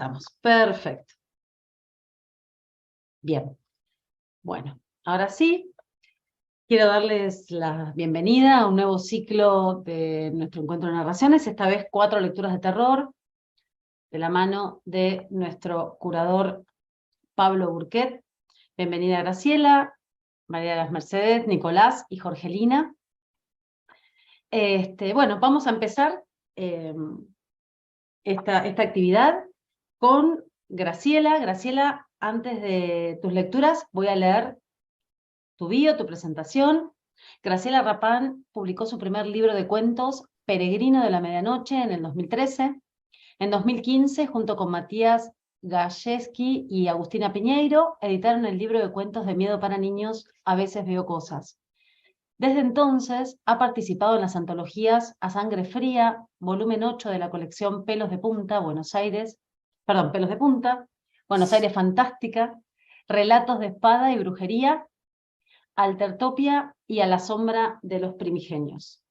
estamos. Perfecto. Bien. Bueno, ahora sí, quiero darles la bienvenida a un nuevo ciclo de nuestro encuentro de narraciones, esta vez 4 lecturas de terror, de la mano de nuestro curador Pablo Burquet. Bienvenida Graciela, María de las Mercedes, Nicolás y Jorgelina. Bueno, vamos a empezar esta actividad con Graciela. Graciela, antes de tus lecturas voy a leer tu bio, tu presentación. Graciela Rapán publicó su primer libro de cuentos, Peregrino de la Medianoche, en el 2013. En 2015, junto con Matías Gajewski y Agustina Piñeiro, editaron el libro de cuentos de miedo para niños, A veces veo cosas. Desde entonces, ha participado en las antologías A Sangre Fría, volumen 8 de la colección Pelos de Punta, Pelos de Punta, Buenos Aires Fantástica, Relatos de Espada y Brujería, Altertopia y A la Sombra de los Primigenios.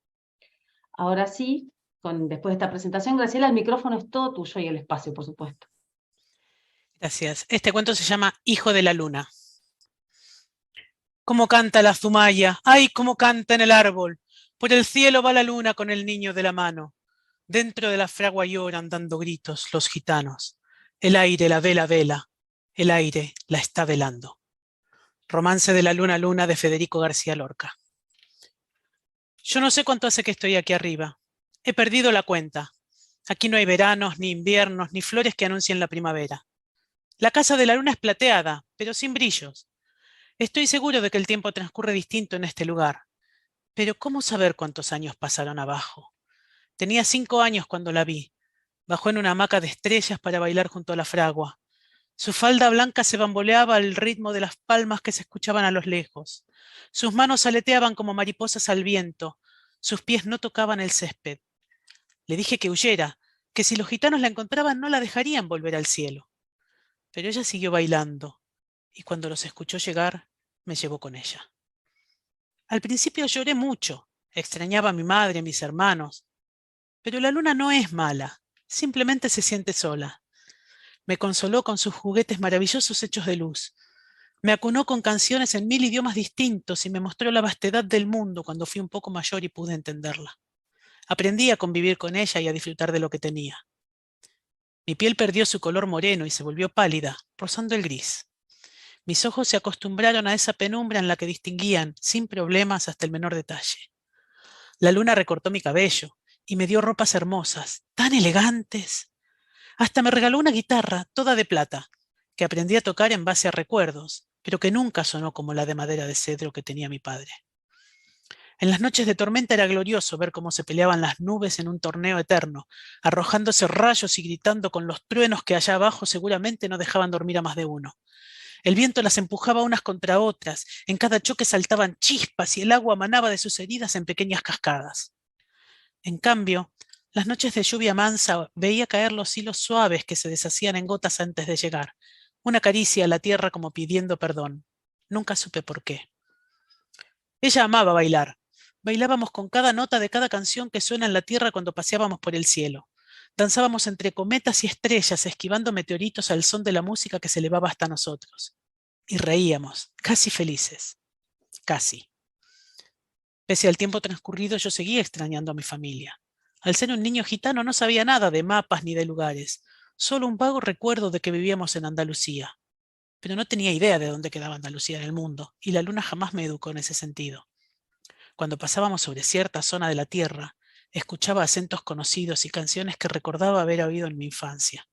Ahora sí, después de esta presentación, Graciela, el micrófono es todo tuyo y el espacio, por supuesto. Gracias. Este cuento se llama Hijo de la Luna. ¿Cómo canta la zumaya? ¡Ay, cómo canta en el árbol! Por el cielo va la luna con el niño de la mano. Dentro de la fragua lloran dando gritos los gitanos. El aire la vela, el aire la está velando. Romance de la luna luna de Federico García Lorca. Yo no sé cuánto hace que estoy aquí arriba. He perdido la cuenta. Aquí no hay veranos, ni inviernos, ni flores que anuncien la primavera. La casa de la luna es plateada, pero sin brillos. Estoy seguro de que el tiempo transcurre distinto en este lugar. Pero ¿cómo saber cuántos años pasaron abajo? Tenía 5 años cuando la vi. Bajó en una hamaca de estrellas para bailar junto a la fragua. Su falda blanca se bamboleaba al ritmo de las palmas que se escuchaban a lo lejos. Sus manos aleteaban como mariposas al viento. Sus pies no tocaban el césped. Le dije que huyera, que si los gitanos la encontraban no la dejarían volver al cielo. Pero ella siguió bailando, y cuando los escuchó llegar, me llevó con ella. Al principio lloré mucho, extrañaba a mi madre, a mis hermanos. Pero la luna no es mala, simplemente se siente sola. Me consoló con sus juguetes maravillosos hechos de luz. Me acunó con canciones en 1000 idiomas distintos y me mostró la vastedad del mundo cuando fui un poco mayor y pude entenderla. Aprendí a convivir con ella y a disfrutar de lo que tenía. Mi piel perdió su color moreno y se volvió pálida, rozando el gris. Mis ojos se acostumbraron a esa penumbra en la que distinguían, sin problemas, hasta el menor detalle. La luna recortó mi cabello y me dio ropas hermosas, tan elegantes. Hasta me regaló una guitarra, toda de plata, que aprendí a tocar en base a recuerdos, pero que nunca sonó como la de madera de cedro que tenía mi padre. En las noches de tormenta era glorioso ver cómo se peleaban las nubes en un torneo eterno, arrojándose rayos y gritando con los truenos que allá abajo seguramente no dejaban dormir a más de uno. El viento las empujaba unas contra otras, en cada choque saltaban chispas y el agua manaba de sus heridas en pequeñas cascadas. En cambio, las noches de lluvia mansa veía caer los hilos suaves que se deshacían en gotas antes de llegar, una caricia a la tierra como pidiendo perdón. Nunca supe por qué. Ella amaba bailar. Bailábamos con cada nota de cada canción que suena en la tierra cuando paseábamos por el cielo. Danzábamos entre cometas y estrellas, esquivando meteoritos al son de la música que se elevaba hasta nosotros. Y reíamos, casi felices. Casi. Pese al tiempo transcurrido, yo seguía extrañando a mi familia. Al ser un niño gitano no sabía nada de mapas ni de lugares, solo un vago recuerdo de que vivíamos en Andalucía. Pero no tenía idea de dónde quedaba Andalucía en el mundo, y la luna jamás me educó en ese sentido. Cuando pasábamos sobre cierta zona de la tierra, escuchaba acentos conocidos y canciones que recordaba haber oído en mi infancia.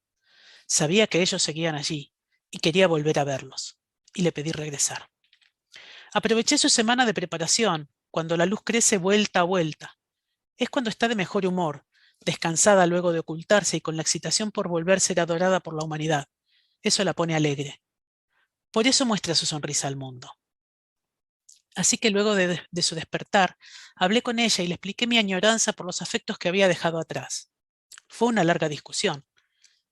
Sabía que ellos seguían allí, y quería volver a verlos, y le pedí regresar. Aproveché su semana de preparación, cuando la luz crece vuelta a vuelta. Es cuando está de mejor humor, descansada luego de ocultarse y con la excitación por volver a ser adorada por la humanidad. Eso la pone alegre. Por eso muestra su sonrisa al mundo. Así que luego de su despertar, hablé con ella y le expliqué mi añoranza por los afectos que había dejado atrás. Fue una larga discusión.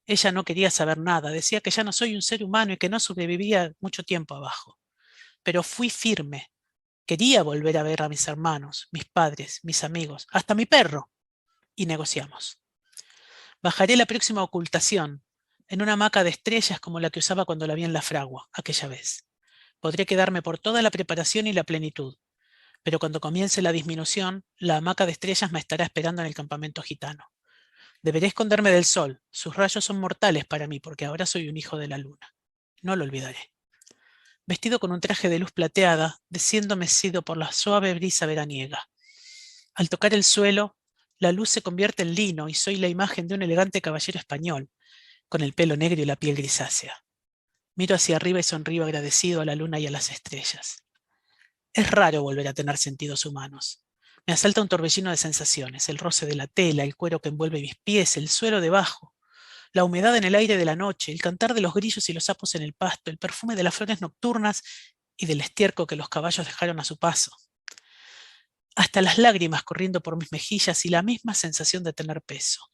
Ella no quería saber nada, decía que ya no soy un ser humano y que no sobreviviría mucho tiempo abajo. Pero fui firme. Quería volver a ver a mis hermanos, mis padres, mis amigos, hasta mi perro. Y negociamos. Bajaré la próxima ocultación. en una hamaca de estrellas como la que usaba cuando la vi en la fragua, aquella vez. Podría quedarme por toda la preparación y la plenitud, pero cuando comience la disminución, la hamaca de estrellas me estará esperando en el campamento gitano. Deberé esconderme del sol, sus rayos son mortales para mí porque ahora soy un hijo de la luna. No lo olvidaré. Vestido con un traje de luz plateada, desciendo mecido por la suave brisa veraniega. Al tocar el suelo, la luz se convierte en lino y soy la imagen de un elegante caballero español, con el pelo negro y la piel grisácea. Miro hacia arriba y sonrío agradecido a la luna y a las estrellas. Es raro volver a tener sentidos humanos. Me asalta un torbellino de sensaciones, el roce de la tela, el cuero que envuelve mis pies, el suelo debajo, la humedad en el aire de la noche, el cantar de los grillos y los sapos en el pasto, el perfume de las flores nocturnas y del estiércol que los caballos dejaron a su paso. Hasta las lágrimas corriendo por mis mejillas y la misma sensación de tener peso.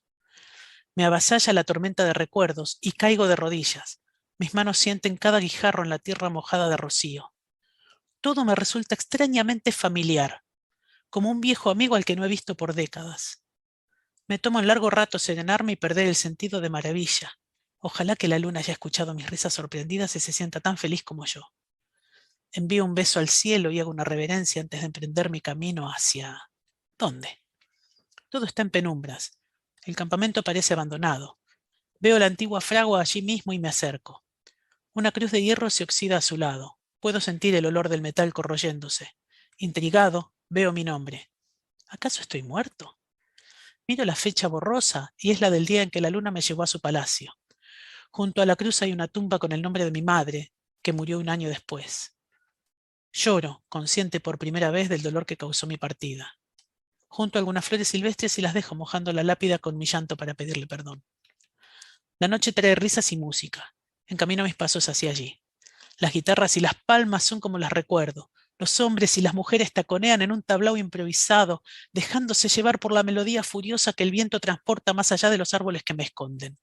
Me avasalla la tormenta de recuerdos y caigo de rodillas. Mis manos sienten cada guijarro en la tierra mojada de rocío. Todo me resulta extrañamente familiar, como un viejo amigo al que no he visto por décadas. Me toma un largo rato serenarme y perder el sentido de maravilla. Ojalá que la luna haya escuchado mis risas sorprendidas y se sienta tan feliz como yo. Envío un beso al cielo y hago una reverencia antes de emprender mi camino hacia... ¿Dónde? Todo está en penumbras. El campamento parece abandonado. Veo la antigua fragua allí mismo y me acerco. Una cruz de hierro se oxida a su lado. Puedo sentir el olor del metal corroyéndose. Intrigado, veo mi nombre. ¿Acaso estoy muerto? Miro la fecha borrosa y es la del día en que la luna me llevó a su palacio. Junto a la cruz hay una tumba con el nombre de mi madre, que murió un año después. Lloro, consciente por primera vez del dolor que causó mi partida. Junto a algunas flores silvestres y las dejo mojando la lápida con mi llanto para pedirle perdón. La noche trae risas y música. Encamino mis pasos hacia allí. Las guitarras y las palmas son como las recuerdo. Los hombres y las mujeres taconean en un tablao improvisado, dejándose llevar por la melodía furiosa que el viento transporta más allá de los árboles que me esconden.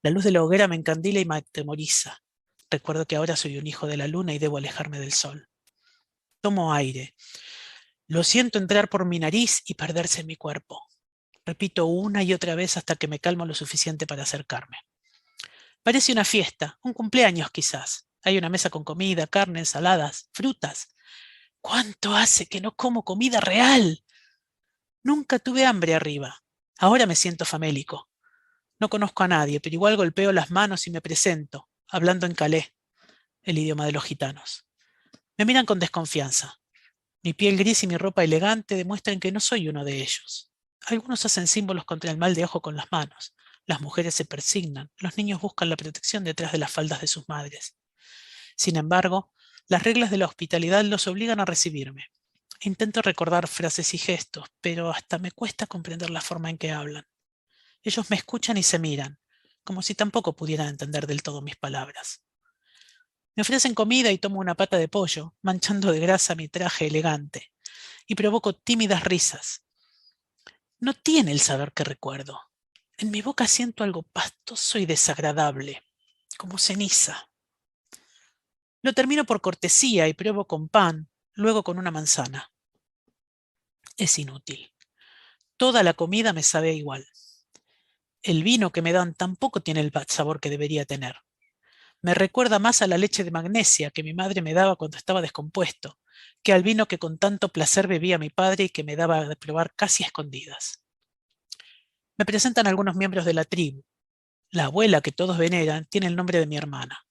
La luz de la hoguera me encandila y me atemoriza. Recuerdo que ahora soy un hijo de la luna y debo alejarme del sol. Tomo aire. Lo siento entrar por mi nariz y perderse en mi cuerpo. Repito una y otra vez hasta que me calmo lo suficiente para acercarme. Parece una fiesta, un cumpleaños quizás. Hay una mesa con comida, carne, ensaladas, frutas. ¿Cuánto hace que no como comida real? Nunca tuve hambre arriba. Ahora me siento famélico. No conozco a nadie, pero igual golpeo las manos y me presento, hablando en calé, el idioma de los gitanos. Me miran con desconfianza. Mi piel gris y mi ropa elegante demuestran que no soy uno de ellos. Algunos hacen símbolos contra el mal de ojo con las manos. Las mujeres se persignan, los niños buscan la protección detrás de las faldas de sus madres. Sin embargo, las reglas de la hospitalidad los obligan a recibirme. Intento recordar frases y gestos, pero hasta me cuesta comprender la forma en que hablan. Ellos me escuchan y se miran, como si tampoco pudieran entender del todo mis palabras. Me ofrecen comida y tomo una pata de pollo, manchando de grasa mi traje elegante, y provoco tímidas risas. No tiene el sabor que recuerdo. En mi boca siento algo pastoso y desagradable, como ceniza. Lo termino por cortesía y pruebo con pan, luego con una manzana. Es inútil. Toda la comida me sabe igual. El vino que me dan tampoco tiene el sabor que debería tener. Me recuerda más a la leche de magnesia que mi madre me daba cuando estaba descompuesto, que al vino que con tanto placer bebía mi padre y que me daba de probar casi a escondidas. Me presentan algunos miembros de la tribu. La abuela que todos veneran tiene el nombre de mi hermana.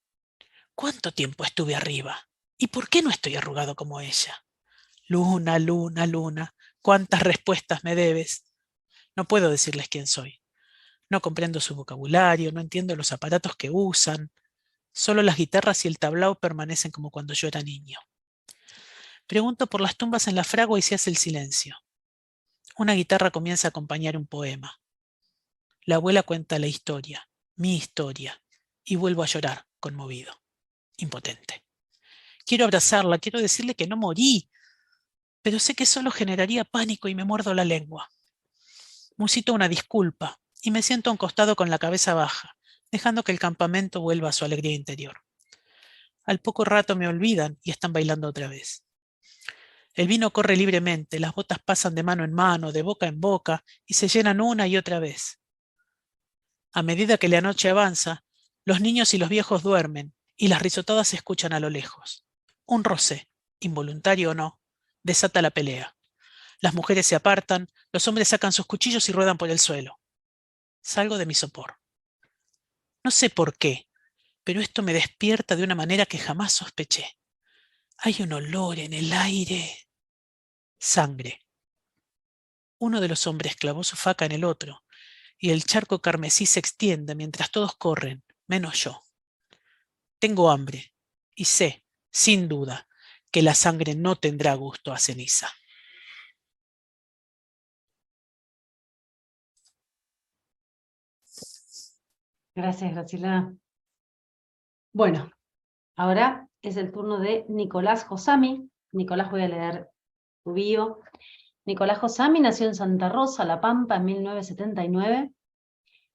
¿Cuánto tiempo estuve arriba? ¿Y por qué no estoy arrugado como ella? Luna, luna, luna, ¿cuántas respuestas me debes? No puedo decirles quién soy. No comprendo su vocabulario, no entiendo los aparatos que usan. Solo las guitarras y el tablao permanecen como cuando yo era niño. Pregunto por las tumbas en la fragua y se hace el silencio. Una guitarra comienza a acompañar un poema. La abuela cuenta la historia, mi historia, y vuelvo a llorar, conmovido, impotente. Quiero abrazarla, quiero decirle que no morí, pero sé que solo generaría pánico y me muerdo la lengua. Musito una disculpa y me siento a un costado con la cabeza baja, dejando que el campamento vuelva a su alegría interior. Al poco rato me olvidan y están bailando otra vez. El vino corre libremente, las botas pasan de mano en mano, de boca en boca, y se llenan una y otra vez. A medida que la noche avanza, los niños y los viejos duermen, y las risotadas se escuchan a lo lejos. Un roce, involuntario o no, desata la pelea. Las mujeres se apartan, los hombres sacan sus cuchillos y ruedan por el suelo. Salgo de mi sopor. No sé por qué, pero esto me despierta de una manera que jamás sospeché. Hay un olor en el aire. Sangre. Uno de los hombres clavó su faca en el otro, y el charco carmesí se extiende mientras todos corren, menos yo. Tengo hambre, y sé, sin duda, que la sangre no tendrá gusto a ceniza. Gracias, Graciela. Bueno, ahora es el turno de Nicolás Josami. Nicolás, voy a leer tu bio. Nicolás Josami nació en Santa Rosa, La Pampa, en 1979.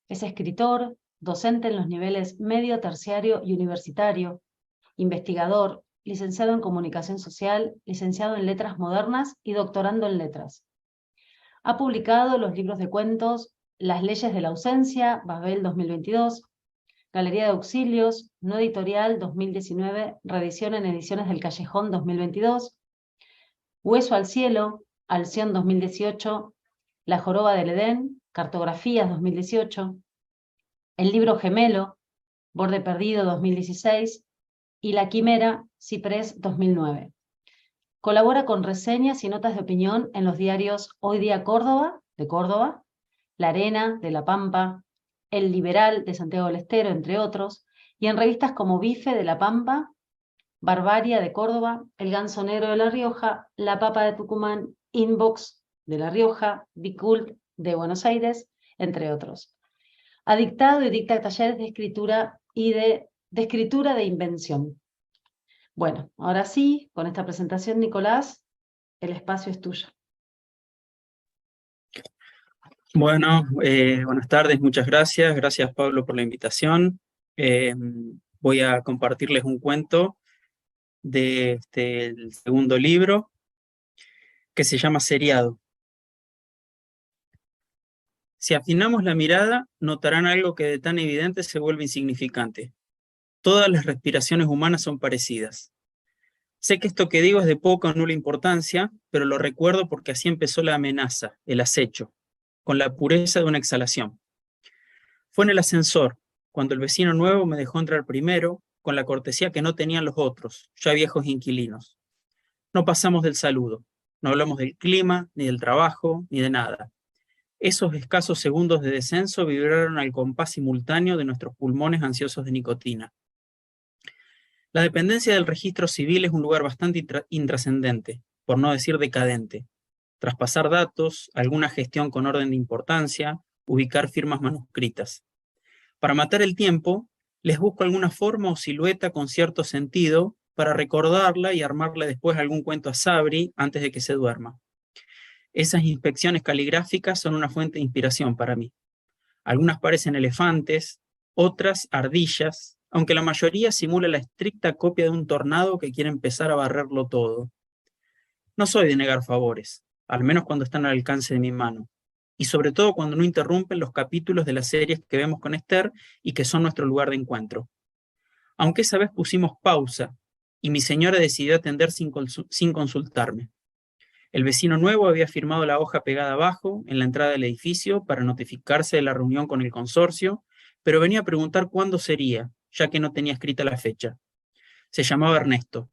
Es escritor, docente en los niveles medio, terciario y universitario, investigador, licenciado en Comunicación Social, licenciado en Letras Modernas y doctorando en Letras. Ha publicado los libros de cuentos Las leyes de la ausencia, Babel 2022, Galería de Auxilios, No Editorial 2019, reedición en Ediciones del Callejón 2022, Hueso al Cielo, Alción 2018, La Joroba del Edén, Cartografías 2018, El Libro Gemelo, Borde Perdido 2016 y La Quimera, Ciprés 2009. Colabora con reseñas y notas de opinión en los diarios Hoy Día Córdoba, de Córdoba, La Arena, de La Pampa, El Liberal, de Santiago del Estero, entre otros, y en revistas como Bife, de La Pampa, Barbaria, de Córdoba, El Ganso Negro, de La Rioja, La Papa, de Tucumán, Inbox, de La Rioja, Bicult, de Buenos Aires, entre otros. Ha dictado y dicta talleres de escritura y de escritura de invención. Bueno, ahora sí, con esta presentación, Nicolás, el espacio es tuyo. Bueno, buenas tardes, muchas gracias. Gracias, Pablo, por la invitación. Voy a compartirles un cuento del segundo libro, que se llama Seriado. Si afinamos la mirada, notarán algo que de tan evidente se vuelve insignificante. Todas las respiraciones humanas son parecidas. Sé que esto que digo es de poca o nula importancia, pero lo recuerdo porque así empezó la amenaza, el acecho, con la pureza de una exhalación. Fue en el ascensor, cuando el vecino nuevo me dejó entrar primero, con la cortesía que no tenían los otros, ya viejos inquilinos. No pasamos del saludo, no hablamos del clima, ni del trabajo, ni de nada. Esos escasos segundos de descenso vibraron al compás simultáneo de nuestros pulmones ansiosos de nicotina. La dependencia del registro civil es un lugar bastante intrascendente, por no decir decadente. Traspasar datos, alguna gestión con orden de importancia, ubicar firmas manuscritas. Para matar el tiempo, les busco alguna forma o silueta con cierto sentido para recordarla y armarle después algún cuento a Sabri antes de que se duerma. Esas inspecciones caligráficas son una fuente de inspiración para mí. Algunas parecen elefantes, otras ardillas, aunque la mayoría simula la estricta copia de un tornado que quiere empezar a barrerlo todo. No soy de negar favores, al menos cuando están al alcance de mi mano, y sobre todo cuando no interrumpen los capítulos de las series que vemos con Esther y que son nuestro lugar de encuentro. Aunque esa vez pusimos pausa, y mi señora decidió atender sin consultarme. El vecino nuevo había firmado la hoja pegada abajo, en la entrada del edificio, para notificarse de la reunión con el consorcio, pero venía a preguntar cuándo sería, ya que no tenía escrita la fecha. Se llamaba Ernesto.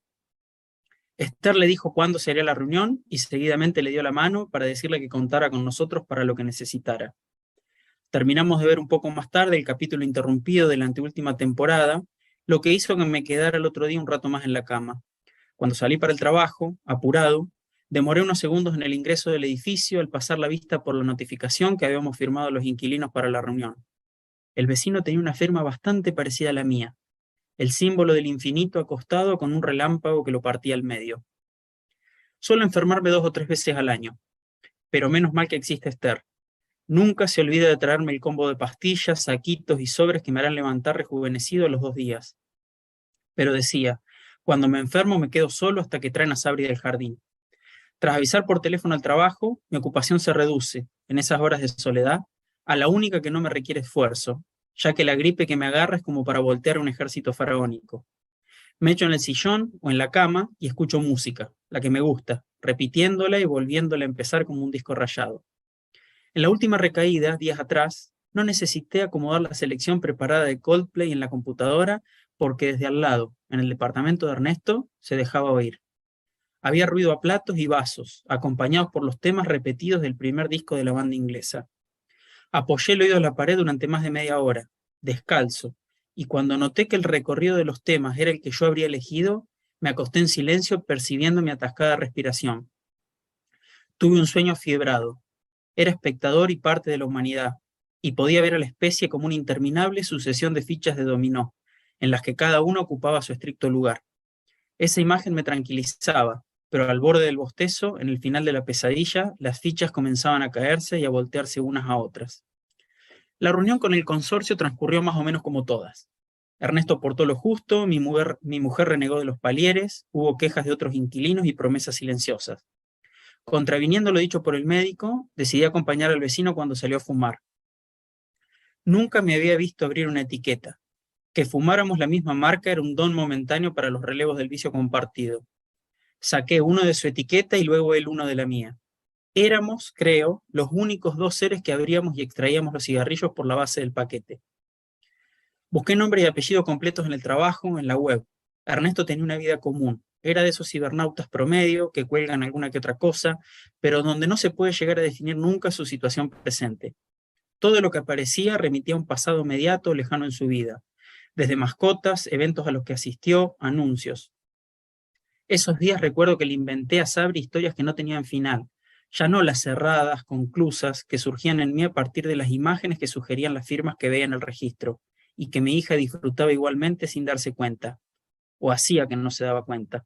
Esther le dijo cuándo sería la reunión y seguidamente le dio la mano para decirle que contara con nosotros para lo que necesitara. Terminamos de ver un poco más tarde el capítulo interrumpido de la anteúltima temporada, lo que hizo que me quedara el otro día un rato más en la cama. Cuando salí para el trabajo, apurado, demoré unos segundos en el ingreso del edificio al pasar la vista por la notificación que habíamos firmado los inquilinos para la reunión. El vecino tenía una firma bastante parecida a la mía, el símbolo del infinito acostado con un relámpago que lo partía al medio. Suelo enfermarme 2 o 3 veces al año, pero menos mal que existe Esther. Nunca se olvida de traerme el combo de pastillas, saquitos y sobres que me harán levantar rejuvenecido a los 2 días. Pero decía, cuando me enfermo me quedo solo hasta que traen a Sabri del jardín. Tras avisar por teléfono al trabajo, mi ocupación se reduce, en esas horas de soledad, a la única que no me requiere esfuerzo, ya que la gripe que me agarra es como para voltear un ejército faraónico. Me echo en el sillón o en la cama y escucho música, la que me gusta, repitiéndola y volviéndola a empezar como un disco rayado. En la última recaída, días atrás, no necesité acomodar la selección preparada de Coldplay en la computadora porque desde al lado, en el departamento de Ernesto, se dejaba oír. Había ruido a platos y vasos, acompañados por los temas repetidos del primer disco de la banda inglesa. Apoyé el oído en la pared durante más de media hora, descalzo, y cuando noté que el recorrido de los temas era el que yo habría elegido, me acosté en silencio percibiendo mi atascada respiración. Tuve un sueño afiebrado. Era espectador y parte de la humanidad, y podía ver a la especie como una interminable sucesión de fichas de dominó, en las que cada uno ocupaba su estricto lugar. Esa imagen me tranquilizaba, pero al borde del bostezo, en el final de la pesadilla, las fichas comenzaban a caerse y a voltearse unas a otras. La reunión con el consorcio transcurrió más o menos como todas. Ernesto aportó lo justo, mi mujer renegó de los palieres, hubo quejas de otros inquilinos y promesas silenciosas. Contraviniendo lo dicho por el médico, decidí acompañar al vecino cuando salió a fumar. Nunca me había visto abrir una etiqueta. Que fumáramos la misma marca era un don momentáneo para los relevos del vicio compartido. Saqué uno de su etiqueta y luego él uno de la mía. Éramos, creo, los únicos dos seres que abríamos y extraíamos los cigarrillos por la base del paquete. Busqué nombre y apellido completos en el trabajo, en la web. Ernesto tenía una vida común. Era de esos cibernautas promedio que cuelgan alguna que otra cosa, pero donde no se puede llegar a definir nunca su situación presente. Todo lo que aparecía remitía a un pasado inmediato lejano en su vida, desde mascotas, eventos a los que asistió, anuncios. Esos días recuerdo que le inventé a Sabri historias que no tenían final, ya no las cerradas, conclusas, que surgían en mí a partir de las imágenes que sugerían las firmas que veía en el registro, y que mi hija disfrutaba igualmente sin darse cuenta, o hacía que no se daba cuenta.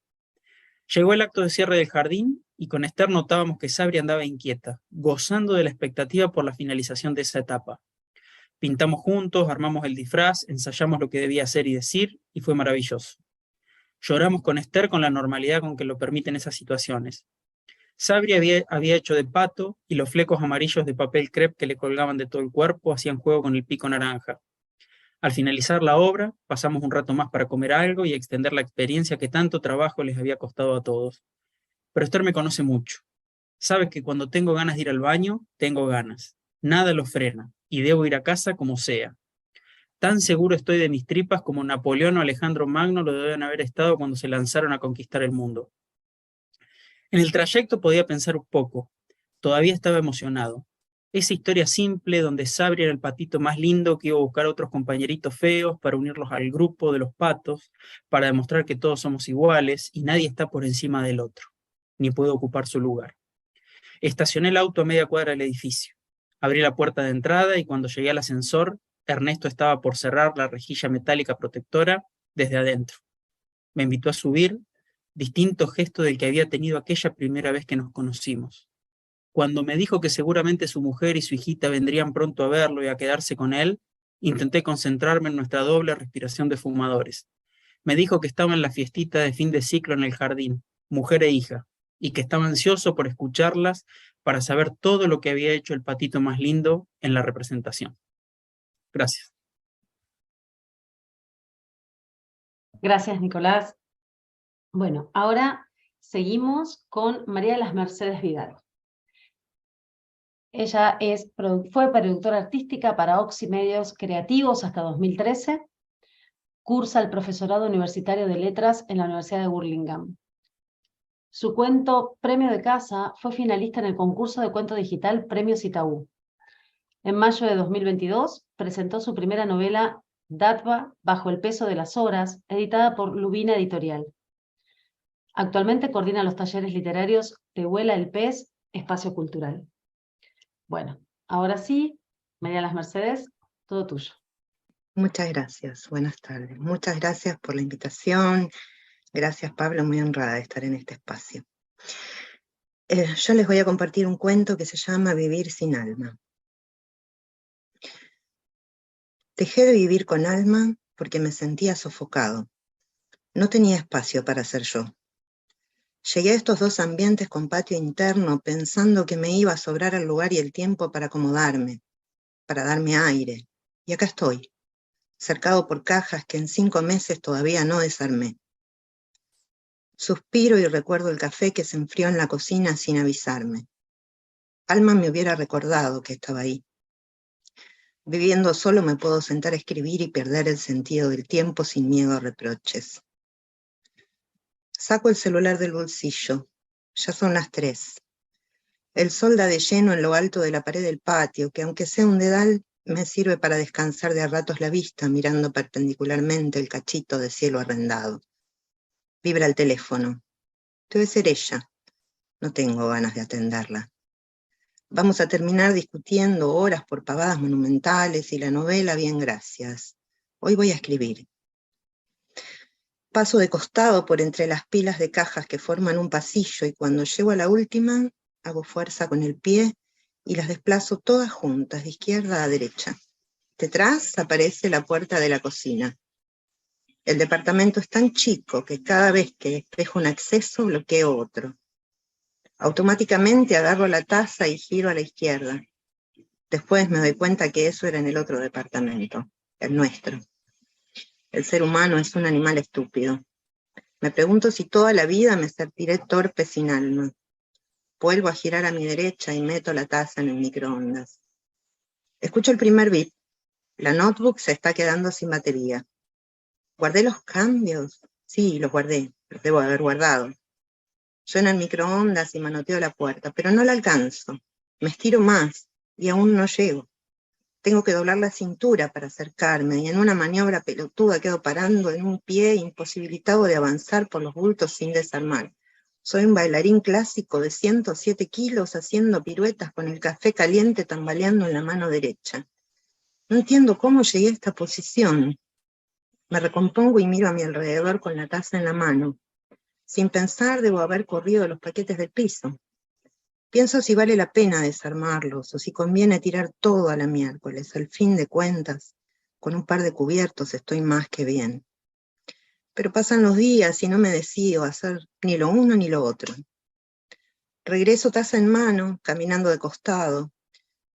Llegó el acto de cierre del jardín y con Esther notábamos que Sabri andaba inquieta, gozando de la expectativa por la finalización de esa etapa. Pintamos juntos, armamos el disfraz, ensayamos lo que debía hacer y decir, y fue maravilloso. Lloramos con Esther con la normalidad con que lo permiten esas situaciones. Sabri había hecho de pato y los flecos amarillos de papel crepe que le colgaban de todo el cuerpo hacían juego con el pico naranja. Al finalizar la obra, pasamos un rato más para comer algo y extender la experiencia que tanto trabajo les había costado a todos. Pero Esther me conoce mucho. Sabe que cuando tengo ganas de ir al baño, tengo ganas. Nada lo frena, y debo ir a casa como sea. Tan seguro estoy de mis tripas como Napoleón o Alejandro Magno lo deben haber estado cuando se lanzaron a conquistar el mundo. En el trayecto podía pensar un poco. Todavía estaba emocionado. Esa historia simple donde Sabri era el patito más lindo que iba a buscar a otros compañeritos feos para unirlos al grupo de los patos, para demostrar que todos somos iguales y nadie está por encima del otro, ni puede ocupar su lugar. Estacioné el auto a media cuadra del edificio. Abrí la puerta de entrada y cuando llegué al ascensor, Ernesto estaba por cerrar la rejilla metálica protectora desde adentro. Me invitó a subir, distinto gesto del que había tenido aquella primera vez que nos conocimos. Cuando me dijo que seguramente su mujer y su hijita vendrían pronto a verlo y a quedarse con él, intenté concentrarme en nuestra doble respiración de fumadores. Me dijo que estaba en la fiestita de fin de ciclo en el jardín, mujer e hija, y que estaba ansioso por escucharlas para saber todo lo que había hecho el patito más lindo en la representación. Gracias. Gracias, Nicolás. Bueno, ahora seguimos con María de las Mercedes Vidal. Ella fue productora artística para Oxy Medios Creativos hasta 2013. Cursa el profesorado universitario de letras en la Universidad de Burlingame. Su cuento Premio de Casa fue finalista en el concurso de cuento digital Premios Itaú. En mayo de 2022 presentó su primera novela Datva, Bajo el peso de las horas, editada por Lubina Editorial. Actualmente coordina los talleres literarios de Vuela el Pez, Espacio Cultural. Bueno, ahora sí, María Las Mercedes, todo tuyo. Muchas gracias, buenas tardes. Muchas gracias por la invitación. Gracias, Pablo, muy honrada de estar en este espacio. Yo les voy a compartir un cuento que se llama Vivir sin alma. Dejé de vivir con alma porque me sentía sofocado. No tenía espacio para ser yo. Llegué a estos dos ambientes con patio interno pensando que me iba a sobrar el lugar y el tiempo para acomodarme, para darme aire. Y acá estoy, cercado por cajas que en 5 meses todavía no desarmé. Suspiro y recuerdo el café que se enfrió en la cocina sin avisarme. Alma me hubiera recordado que estaba ahí. Viviendo solo me puedo sentar a escribir y perder el sentido del tiempo sin miedo a reproches. Saco el celular del bolsillo. Ya son las 3. El sol da de lleno en lo alto de la pared del patio, que aunque sea un dedal, me sirve para descansar de a ratos la vista, mirando perpendicularmente el cachito de cielo arrendado. Vibra el teléfono. Debe ser ella. No tengo ganas de atenderla. Vamos a terminar discutiendo horas por pavadas monumentales y la novela, bien, gracias. Hoy voy a escribir. Paso de costado por entre las pilas de cajas que forman un pasillo y cuando llego a la última, hago fuerza con el pie y las desplazo todas juntas, de izquierda a derecha. Detrás aparece la puerta de la cocina. El departamento es tan chico que cada vez que despejo un acceso bloqueo otro. Automáticamente agarro la taza y giro a la izquierda. Después me doy cuenta que eso era en el otro departamento, el nuestro. El ser humano es un animal estúpido. Me pregunto si toda la vida me sentiré torpe sin alma. Vuelvo a girar a mi derecha y meto la taza en el microondas. Escucho el primer bip. La notebook se está quedando sin batería. ¿Guardé los cambios? Sí, los guardé. Los debo haber guardado. Suena el microondas y manoteo la puerta, pero no la alcanzo. Me estiro más y aún no llego. Tengo que doblar la cintura para acercarme y en una maniobra pelotuda quedo parando en un pie imposibilitado de avanzar por los bultos sin desarmar. Soy un bailarín clásico de 107 kilos haciendo piruetas con el café caliente tambaleando en la mano derecha. No entiendo cómo llegué a esta posición. Me recompongo y miro a mi alrededor con la taza en la mano. Sin pensar, debo haber corrido los paquetes del piso. Pienso si vale la pena desarmarlos o si conviene tirar todo a la miércoles. Al fin de cuentas, con un par de cubiertos estoy más que bien. Pero pasan los días y no me decido a hacer ni lo uno ni lo otro. Regreso taza en mano, caminando de costado.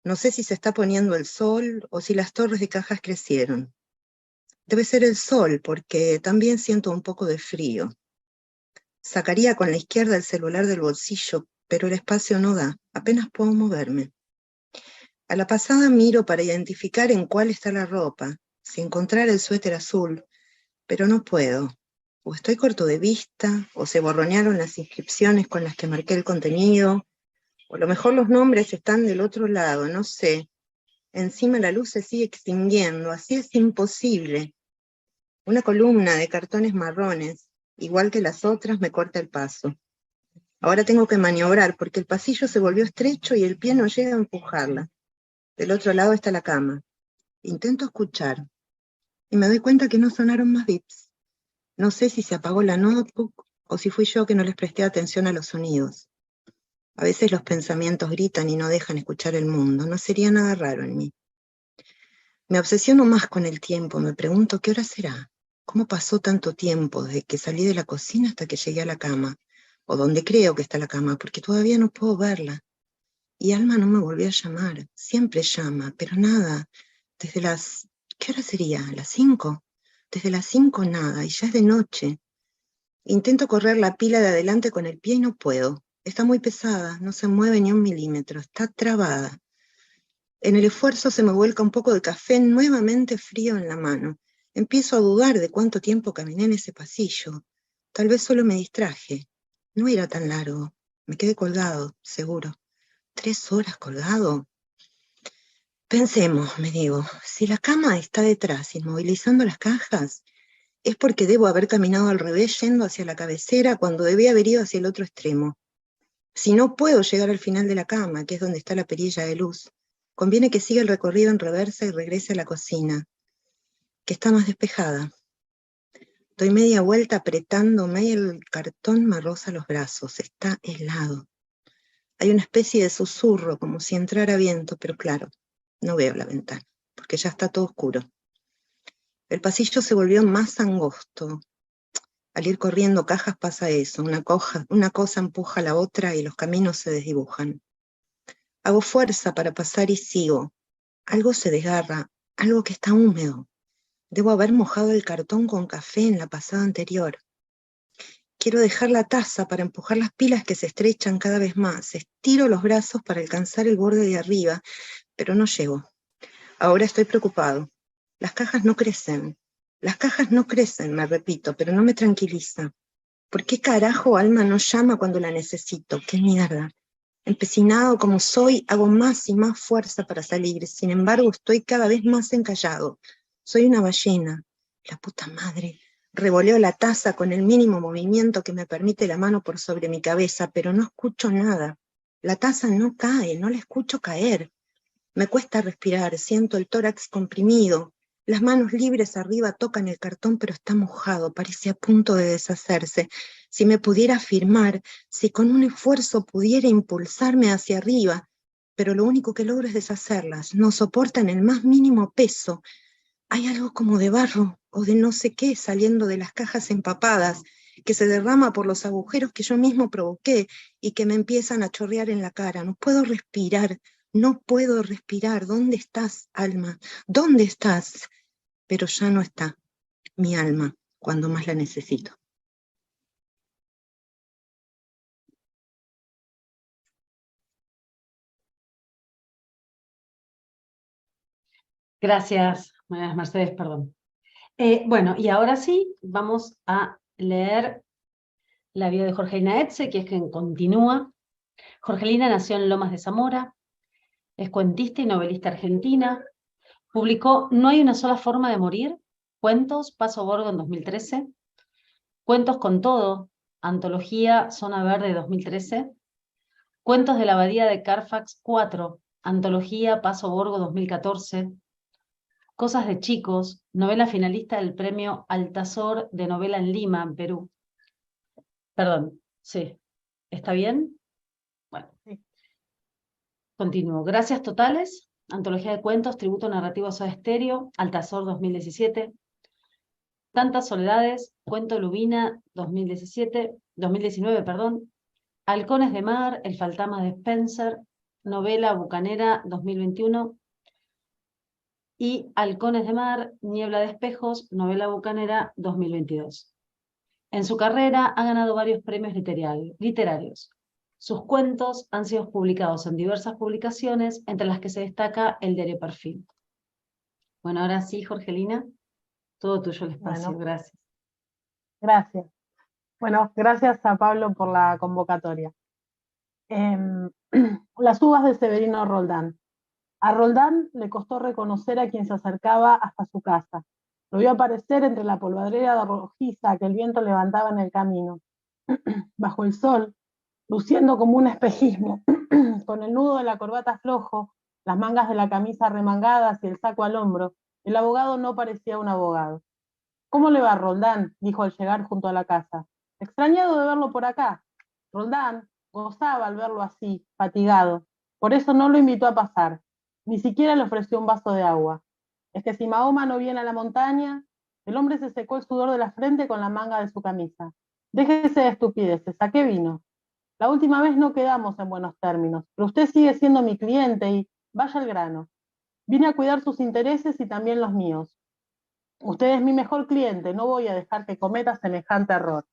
No sé si se está poniendo el sol o si las torres de cajas crecieron. Debe ser el sol, porque también siento un poco de frío. Sacaría con la izquierda el celular del bolsillo, pero el espacio no da, apenas puedo moverme. A la pasada miro para identificar en cuál está la ropa, si encontrar el suéter azul, pero no puedo. O estoy corto de vista, o se borronearon las inscripciones con las que marqué el contenido, o a lo mejor los nombres están del otro lado, no sé. Encima la luz se sigue extinguiendo, así es imposible. Una columna de cartones marrones, igual que las otras, me corta el paso. Ahora tengo que maniobrar porque el pasillo se volvió estrecho y el pie no llega a empujarla. Del otro lado está la cama. Intento escuchar y me doy cuenta que no sonaron más bips. No sé si se apagó la notebook o si fui yo que no les presté atención a los sonidos. A veces los pensamientos gritan y no dejan escuchar el mundo. No sería nada raro en mí. Me obsesiono más con el tiempo. Me pregunto qué hora será. ¿Cómo pasó tanto tiempo desde que salí de la cocina hasta que llegué a la cama? O donde creo que está la cama, porque todavía no puedo verla. Y Alma no me volvió a llamar. Siempre llama, pero nada. Desde las... ¿Qué hora sería? ¿Las 5? Desde las 5 nada, y ya es de noche. Intento correr la pila de adelante con el pie y no puedo. Está muy pesada, no se mueve ni un milímetro, está trabada. En el esfuerzo se me vuelca un poco de café nuevamente frío en la mano. Empiezo a dudar de cuánto tiempo caminé en ese pasillo. Tal vez solo me distraje. No era tan largo. Me quedé colgado, seguro. 3 horas colgado. Pensemos, me digo, si la cama está detrás, inmovilizando las cajas, es porque debo haber caminado al revés yendo hacia la cabecera cuando debía haber ido hacia el otro extremo. Si no puedo llegar al final de la cama, que es donde está la perilla de luz, conviene que siga el recorrido en reversa y regrese a la cocina, que está más despejada. Doy media vuelta apretándome y el cartón me roza los brazos. Está helado. Hay una especie de susurro, como si entrara viento, pero claro, no veo la ventana, porque ya está todo oscuro. El pasillo se volvió más angosto. Al ir corriendo cajas pasa eso, una cosa empuja a la otra y los caminos se desdibujan. Hago fuerza para pasar y sigo. Algo se desgarra, algo que está húmedo. Debo haber mojado el cartón con café en la pasada anterior. Quiero dejar la taza para empujar las pilas que se estrechan cada vez más. Estiro los brazos para alcanzar el borde de arriba, pero no llego. Ahora estoy preocupado. Las cajas no crecen. Las cajas no crecen, me repito, pero no me tranquiliza. ¿Por qué carajo Alma no llama cuando la necesito? ¡Qué mierda! Empecinado como soy, hago más y más fuerza para salir. Sin embargo, estoy cada vez más encallado. Soy una ballena. La puta madre. Revoleo la taza con el mínimo movimiento que me permite la mano por sobre mi cabeza, pero no escucho nada. La taza no cae, no la escucho caer. Me cuesta respirar, siento el tórax comprimido. Las manos libres arriba tocan el cartón, pero está mojado, parece a punto de deshacerse. Si me pudiera afirmar, si con un esfuerzo pudiera impulsarme hacia arriba, pero lo único que logro es deshacerlas, no soportan el más mínimo peso. Hay algo como de barro o de no sé qué saliendo de las cajas empapadas, que se derrama por los agujeros que yo mismo provoqué y que me empiezan a chorrear en la cara. No puedo respirar, no puedo respirar. ¿Dónde estás, Alma? ¿Dónde estás? Pero ya no está mi alma cuando más la necesito. Gracias, Mercedes, perdón. Bueno, y ahora sí, vamos a leer la vida de Jorgelina Etze, que es quien continúa. Jorgelina nació en Lomas de Zamora, es cuentista y novelista argentina. Publicó No hay una sola forma de morir, Cuentos, Paso Borgo en 2013, Cuentos con todo, antología Zona Verde 2013, Cuentos de la Abadía de Carfax 4, antología Paso Borgo 2014, Cosas de chicos, novela finalista del premio Altazor de novela en Lima, en Perú. Perdón, sí. ¿Está bien? Bueno. Sí. Continúo. Gracias totales, antología de cuentos, tributo narrativo a Soda Stereo, Altazor 2017. Tantas soledades, cuento Lubina 2019, perdón. Halcones de mar, El fantasma de Spencer, novela Bucanera 2021. Y Halcones de mar, Niebla de espejos, novela Bucanera 2022. En su carrera ha ganado varios premios literarios. Sus cuentos han sido publicados en diversas publicaciones, entre las que se destaca el diario Perfil. Bueno, ahora sí, Jorgelina, todo tuyo el espacio. Bueno, gracias. Gracias. Bueno, gracias a Pablo por la convocatoria. Las uvas de Severino Roldán. A Roldán le costó reconocer a quien se acercaba hasta su casa. Lo vio aparecer entre la polvadera rojiza que el viento levantaba en el camino. Bajo el sol, luciendo como un espejismo, con el nudo de la corbata flojo, las mangas de la camisa remangadas y el saco al hombro, el abogado no parecía un abogado. ¿Cómo le va, Roldán?, dijo al llegar junto a la casa. Extrañado de verlo por acá. Roldán gozaba al verlo así, fatigado. Por eso no lo invitó a pasar. Ni siquiera le ofreció un vaso de agua. Es que si Mahoma no viene a la montaña... El hombre se secó el sudor de la frente con la manga de su camisa. Déjese de estupideces, ¿a qué vino? La última vez no quedamos en buenos términos, pero usted sigue siendo mi cliente y vaya al grano. Vine a cuidar sus intereses y también los míos. Usted es mi mejor cliente, no voy a dejar que cometa semejante error.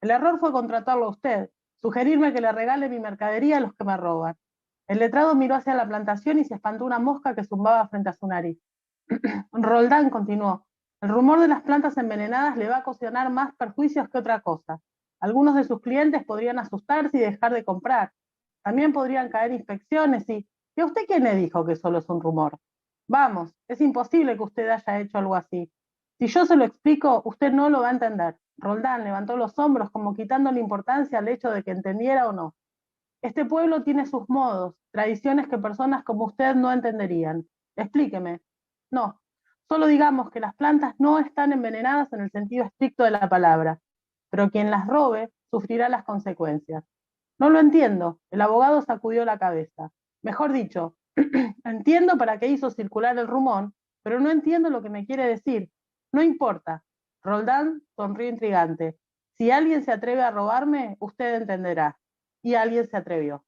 El error fue contratarlo a usted, sugerirme que le regale mi mercadería a los que me roban. El letrado miró hacia la plantación y se espantó una mosca que zumbaba frente a su nariz. Roldán continuó. El rumor de las plantas envenenadas le va a ocasionar más perjuicios que otra cosa. Algunos de sus clientes podrían asustarse y dejar de comprar. También podrían caer infecciones y... ¿Y a usted quién le dijo que solo es un rumor? Vamos, es imposible que usted haya hecho algo así. Si yo se lo explico, usted no lo va a entender. Roldán levantó los hombros como quitándole importancia al hecho de que entendiera o no. Este pueblo tiene sus modos, tradiciones que personas como usted no entenderían. Explíqueme. No, solo digamos que las plantas no están envenenadas en el sentido estricto de la palabra, pero quien las robe sufrirá las consecuencias. No lo entiendo. El abogado sacudió la cabeza. Mejor dicho, entiendo para qué hizo circular el rumor, pero no entiendo lo que me quiere decir. No importa. Roldán sonrió intrigante. Si alguien se atreve a robarme, usted entenderá. Y alguien se atrevió.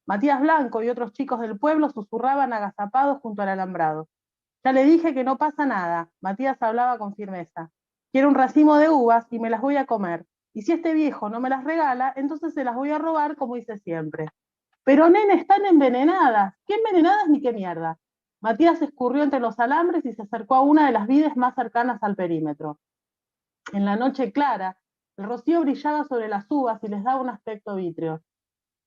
Matías Blanco y otros chicos del pueblo susurraban agazapados junto al alambrado. Ya le dije que no pasa nada. Matías hablaba con firmeza. Quiero un racimo de uvas y me las voy a comer. Y si este viejo no me las regala, entonces se las voy a robar como hice siempre. Pero nene, están envenenadas. ¿Qué envenenadas ni qué mierda? Matías escurrió entre los alambres y se acercó a una de las vides más cercanas al perímetro. En la noche clara, el rocío brillaba sobre las uvas y les daba un aspecto vítreo.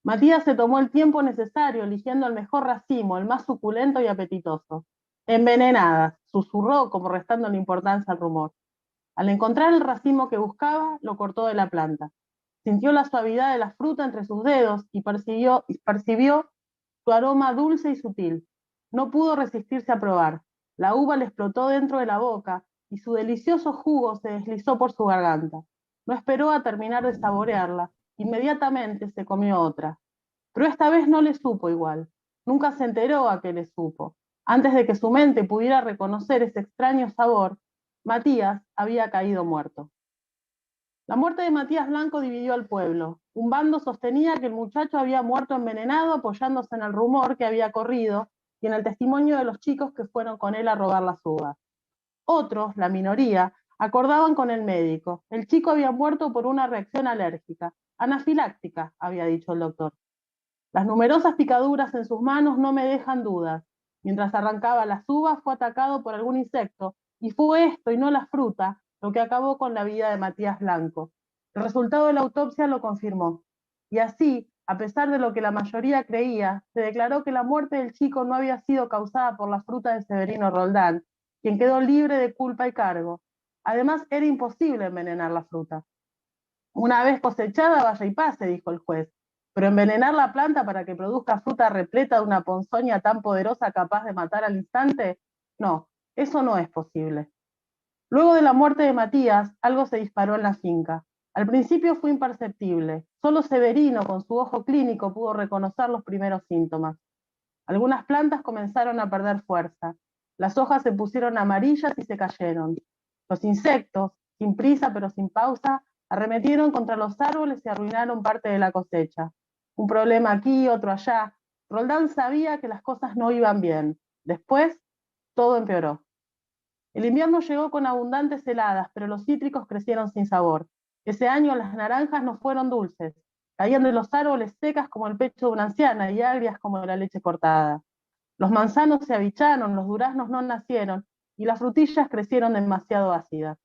Matías se tomó el tiempo necesario eligiendo el mejor racimo, el más suculento y apetitoso. Envenenadas, susurró como restando la importancia al rumor. Al encontrar el racimo que buscaba, lo cortó de la planta. Sintió la suavidad de la fruta entre sus dedos y percibió su aroma dulce y sutil. No pudo resistirse a probar. La uva le explotó dentro de la boca y su delicioso jugo se deslizó por su garganta. No esperó a terminar de saborearla. Inmediatamente se comió otra. Pero esta vez no le supo igual. Nunca se enteró a qué le supo. Antes de que su mente pudiera reconocer ese extraño sabor, Matías había caído muerto. La muerte de Matías Blanco dividió al pueblo. Un bando sostenía que el muchacho había muerto envenenado apoyándose en el rumor que había corrido y en el testimonio de los chicos que fueron con él a robar las uvas. Otros, la minoría, acordaban con el médico. El chico había muerto por una reacción alérgica, anafiláctica, había dicho el doctor. Las numerosas picaduras en sus manos no me dejan dudas. Mientras arrancaba las uvas fue atacado por algún insecto y fue esto y no la fruta lo que acabó con la vida de Matías Blanco. El resultado de la autopsia lo confirmó. Y así, a pesar de lo que la mayoría creía, se declaró que la muerte del chico no había sido causada por la fruta de Severino Roldán, quien quedó libre de culpa y cargo. Además, era imposible envenenar la fruta. Una vez cosechada, vaya y pase, dijo el juez. Pero envenenar la planta para que produzca fruta repleta de una ponzoña tan poderosa capaz de matar al instante, no, eso no es posible. Luego de la muerte de Matías, algo se disparó en la finca. Al principio fue imperceptible. Solo Severino, con su ojo clínico, pudo reconocer los primeros síntomas. Algunas plantas comenzaron a perder fuerza. Las hojas se pusieron amarillas y se cayeron. Los insectos, sin prisa pero sin pausa, arremetieron contra los árboles y arruinaron parte de la cosecha. Un problema aquí, otro allá. Roldán sabía que las cosas no iban bien. Después, todo empeoró. El invierno llegó con abundantes heladas, pero los cítricos crecieron sin sabor. Ese año las naranjas no fueron dulces. Caían de los árboles secas como el pecho de una anciana y agrias como la leche cortada. Los manzanos se avicharon, los duraznos no nacieron y las frutillas crecieron demasiado ácidas.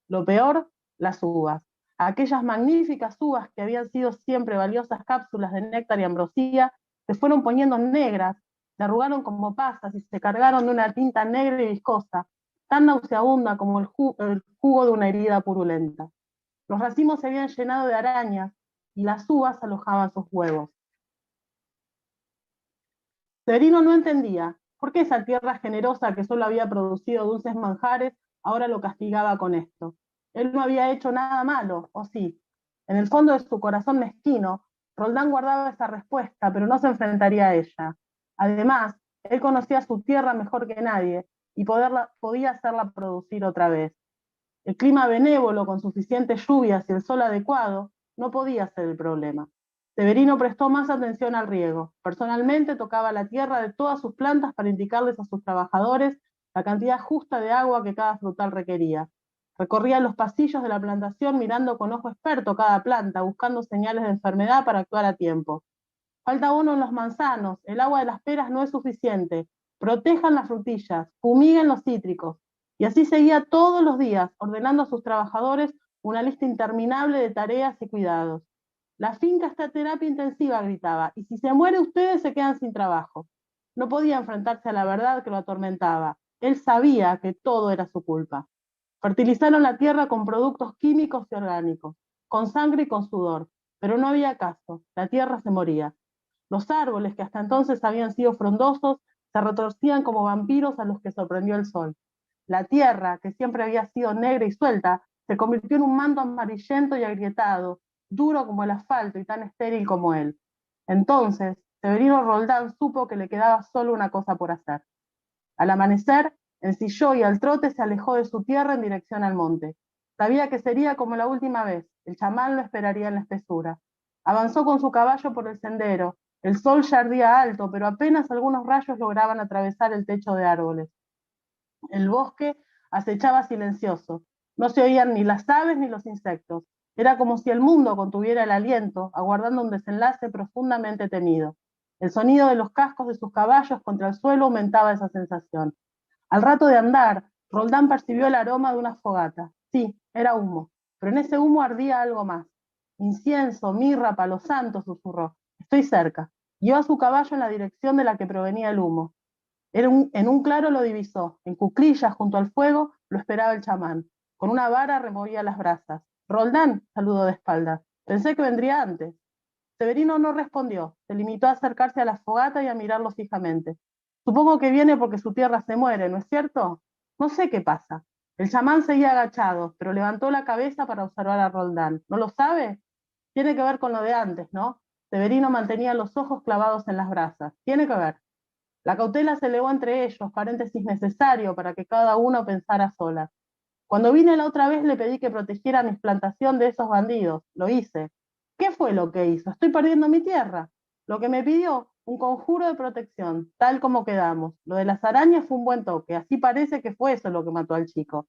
Lo peor, las uvas. Aquellas magníficas uvas que habían sido siempre valiosas cápsulas de néctar y ambrosía se fueron poniendo negras, se arrugaron como pasas y se cargaron de una tinta negra y viscosa, tan nauseabunda como el jugo de una herida purulenta. Los racimos se habían llenado de arañas y las uvas alojaban sus huevos. Severino no entendía por qué esa tierra generosa que solo había producido dulces manjares ahora lo castigaba con esto. Él no había hecho nada malo, ¿o sí? En el fondo de su corazón mezquino, Roldán guardaba esa respuesta, pero no se enfrentaría a ella. Además, él conocía su tierra mejor que nadie y podía hacerla producir otra vez. El clima benévolo, con suficientes lluvias y el sol adecuado, no podía ser el problema. Severino prestó más atención al riego. Personalmente tocaba la tierra de todas sus plantas para indicarles a sus trabajadores la cantidad justa de agua que cada frutal requería. Recorría los pasillos de la plantación mirando con ojo experto cada planta, buscando señales de enfermedad para actuar a tiempo. Falta abono en los manzanos, el agua de las peras no es suficiente. Protejan las frutillas, fumiguen los cítricos. Y así seguía todos los días, ordenando a sus trabajadores una lista interminable de tareas y cuidados. La finca está en terapia intensiva, gritaba, y si se muere ustedes se quedan sin trabajo. No podía enfrentarse a la verdad que lo atormentaba. Él sabía que todo era su culpa. Fertilizaron la tierra con productos químicos y orgánicos, con sangre y con sudor, pero no había caso, la tierra se moría. Los árboles, que hasta entonces habían sido frondosos, se retorcían como vampiros a los que sorprendió el sol. La tierra, que siempre había sido negra y suelta, se convirtió en un manto amarillento y agrietado, duro como el asfalto y tan estéril como él. Entonces, Severino Roldán supo que le quedaba solo una cosa por hacer. Al amanecer, ensilló y al trote se alejó de su tierra en dirección al monte. Sabía que sería como la última vez, el chamán lo esperaría en la espesura. Avanzó con su caballo por el sendero. El sol ya ardía alto, pero apenas algunos rayos lograban atravesar el techo de árboles. El bosque acechaba silencioso. No se oían ni las aves ni los insectos. Era como si el mundo contuviera el aliento, aguardando un desenlace profundamente temido. El sonido de los cascos de sus caballos contra el suelo aumentaba esa sensación. Al rato de andar, Roldán percibió el aroma de una fogata. Sí, era humo, pero en ese humo ardía algo más. Incienso, mirra, palo santo, susurró. Estoy cerca. Guió a su caballo en la dirección de la que provenía el humo. En un claro lo divisó. En cuclillas, junto al fuego, lo esperaba el chamán. Con una vara removía las brasas. Roldán, saludó de espaldas. Pensé que vendría antes. Severino no respondió. Se limitó a acercarse a la fogata y a mirarlo fijamente. Supongo que viene porque su tierra se muere, ¿no es cierto? No sé qué pasa. El chamán seguía agachado, pero levantó la cabeza para observar a Roldán. ¿No lo sabe? Tiene que ver con lo de antes, ¿no? Severino mantenía los ojos clavados en las brasas. Tiene que ver. La cautela se elevó entre ellos, paréntesis necesario para que cada uno pensara a solas. Cuando vine la otra vez le pedí que protegiera mi plantación de esos bandidos. Lo hice. ¿Qué fue lo que hizo? Estoy perdiendo mi tierra. Lo que me pidió, un conjuro de protección, tal como quedamos. Lo de las arañas fue un buen toque. Así parece que fue eso lo que mató al chico.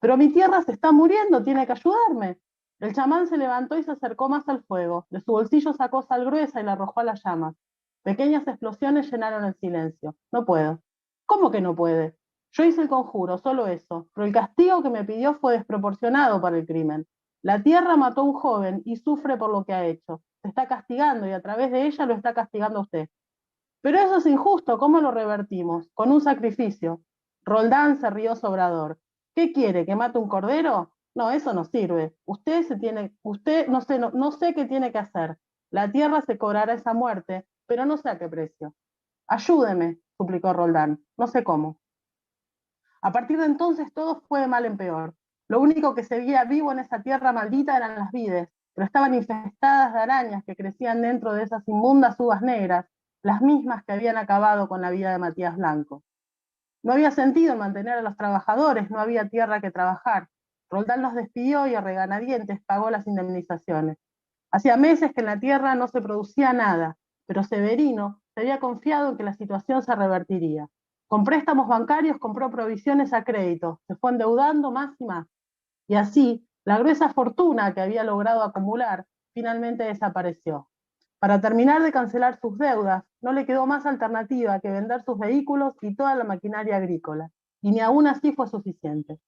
Pero mi tierra se está muriendo, tiene que ayudarme. El chamán se levantó y se acercó más al fuego. De su bolsillo sacó sal gruesa y la arrojó a las llamas. Pequeñas explosiones llenaron el silencio. No puedo. ¿Cómo que no puede? Yo hice el conjuro, solo eso, pero el castigo que me pidió fue desproporcionado para el crimen. La tierra mató a un joven y sufre por lo que ha hecho. Se está castigando y a través de ella lo está castigando a usted. Pero eso es injusto, ¿cómo lo revertimos? Con un sacrificio. Roldán se rió sobrador. ¿Qué quiere? ¿Que mate un cordero? No, eso no sirve. Usted no sé qué tiene que hacer. La tierra se cobrará esa muerte, pero no sé a qué precio. Ayúdeme, suplicó Roldán. No sé cómo. A partir de entonces todo fue de mal en peor. Lo único que seguía vivo en esa tierra maldita eran las vides, pero estaban infestadas de arañas que crecían dentro de esas inmundas uvas negras, las mismas que habían acabado con la vida de Matías Blanco. No había sentido en mantener a los trabajadores, no había tierra que trabajar. Roldán los despidió y a regañadientes pagó las indemnizaciones. Hacía meses que en la tierra no se producía nada, pero Severino se había confiado en que la situación se revertiría. Con préstamos bancarios compró provisiones a crédito, se fue endeudando más y más. Y así, la gruesa fortuna que había logrado acumular finalmente desapareció. Para terminar de cancelar sus deudas, no le quedó más alternativa que vender sus vehículos y toda la maquinaria agrícola, y ni aún así fue suficiente.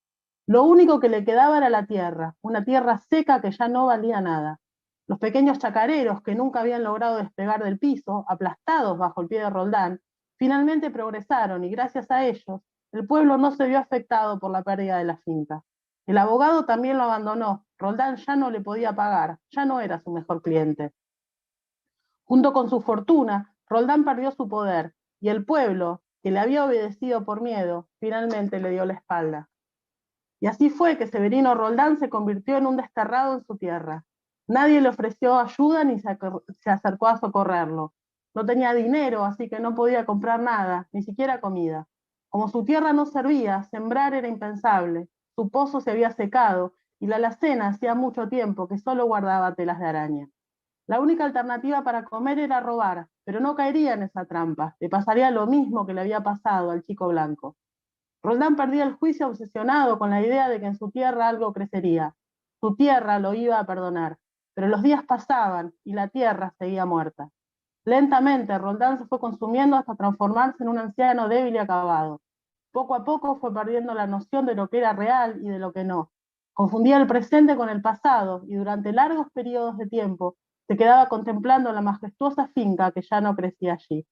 Lo único que le quedaba era la tierra, una tierra seca que ya no valía nada. Los pequeños chacareros que nunca habían logrado despegar del piso, aplastados bajo el pie de Roldán, finalmente progresaron y gracias a ellos, el pueblo no se vio afectado por la pérdida de la finca. El abogado también lo abandonó, Roldán ya no le podía pagar, ya no era su mejor cliente. Junto con su fortuna, Roldán perdió su poder, y el pueblo, que le había obedecido por miedo, finalmente le dio la espalda. Y así fue que Severino Roldán se convirtió en un desterrado en su tierra. Nadie le ofreció ayuda ni se acercó a socorrerlo. No tenía dinero, así que no podía comprar nada, ni siquiera comida. Como su tierra no servía, sembrar era impensable. Su pozo se había secado y la alacena hacía mucho tiempo que solo guardaba telas de araña. La única alternativa para comer era robar, pero no caería en esa trampa. Le pasaría lo mismo que le había pasado al chico blanco. Roldán perdía el juicio obsesionado con la idea de que en su tierra algo crecería. Su tierra lo iba a perdonar, pero los días pasaban y la tierra seguía muerta. Lentamente, Roldán se fue consumiendo hasta transformarse en un anciano débil y acabado. Poco a poco fue perdiendo la noción de lo que era real y de lo que no. Confundía el presente con el pasado y durante largos periodos de tiempo se quedaba contemplando la majestuosa finca que ya no crecía allí.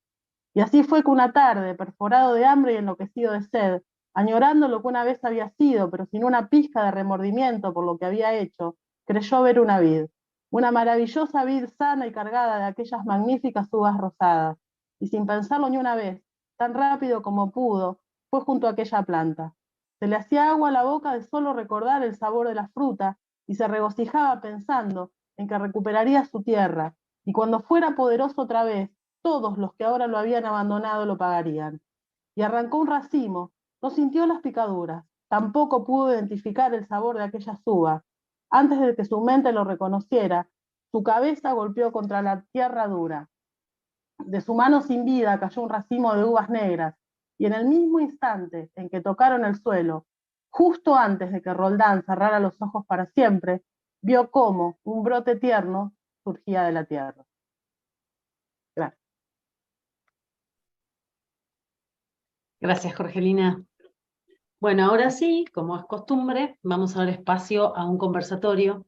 Y así fue que una tarde, perforado de hambre y enloquecido de sed, añorando lo que una vez había sido, pero sin una pizca de remordimiento por lo que había hecho, creyó ver una vid, una maravillosa vid sana y cargada de aquellas magníficas uvas rosadas, y sin pensarlo ni una vez, tan rápido como pudo, fue junto a aquella planta. Se le hacía agua a la boca de solo recordar el sabor de la fruta, y se regocijaba pensando en que recuperaría su tierra, y cuando fuera poderoso otra vez, todos los que ahora lo habían abandonado lo pagarían. Y arrancó un racimo, no sintió las picaduras, tampoco pudo identificar el sabor de aquellas uvas. Antes de que su mente lo reconociera, su cabeza golpeó contra la tierra dura. De su mano sin vida cayó un racimo de uvas negras, y en el mismo instante en que tocaron el suelo, justo antes de que Roldán cerrara los ojos para siempre, vio cómo un brote tierno surgía de la tierra. Gracias. Gracias, Jorgelina. Bueno, ahora sí, como es costumbre, vamos a dar espacio a un conversatorio.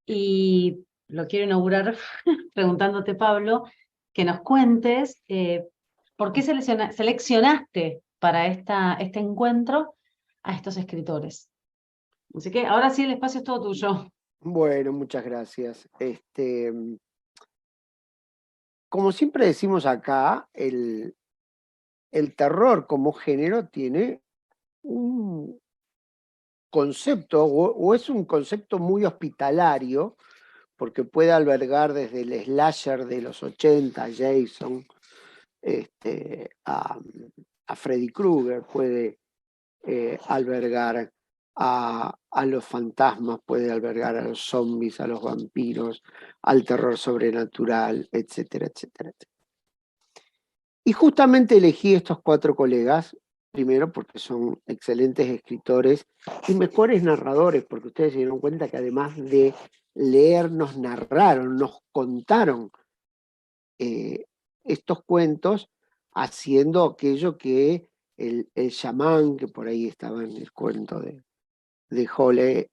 Y lo quiero inaugurar preguntándote, Pablo, que nos cuentes por qué seleccionaste para este encuentro a estos escritores. Así que ahora sí el espacio es todo tuyo. Bueno, muchas gracias. Como siempre decimos acá, el terror como género tiene un concepto, o es un concepto muy hospitalario, porque puede albergar desde el slasher de los 80, Jason, a Freddy Krueger, puede albergar a los fantasmas, puede albergar a los zombies, a los vampiros, al terror sobrenatural, etcétera, etcétera, etcétera. Y justamente elegí estos 4 colegas, primero porque son excelentes escritores y mejores narradores, porque ustedes se dieron cuenta que además de leer, nos narraron, nos contaron estos cuentos, haciendo aquello que el chamán, que por ahí estaba en el cuento de Hole,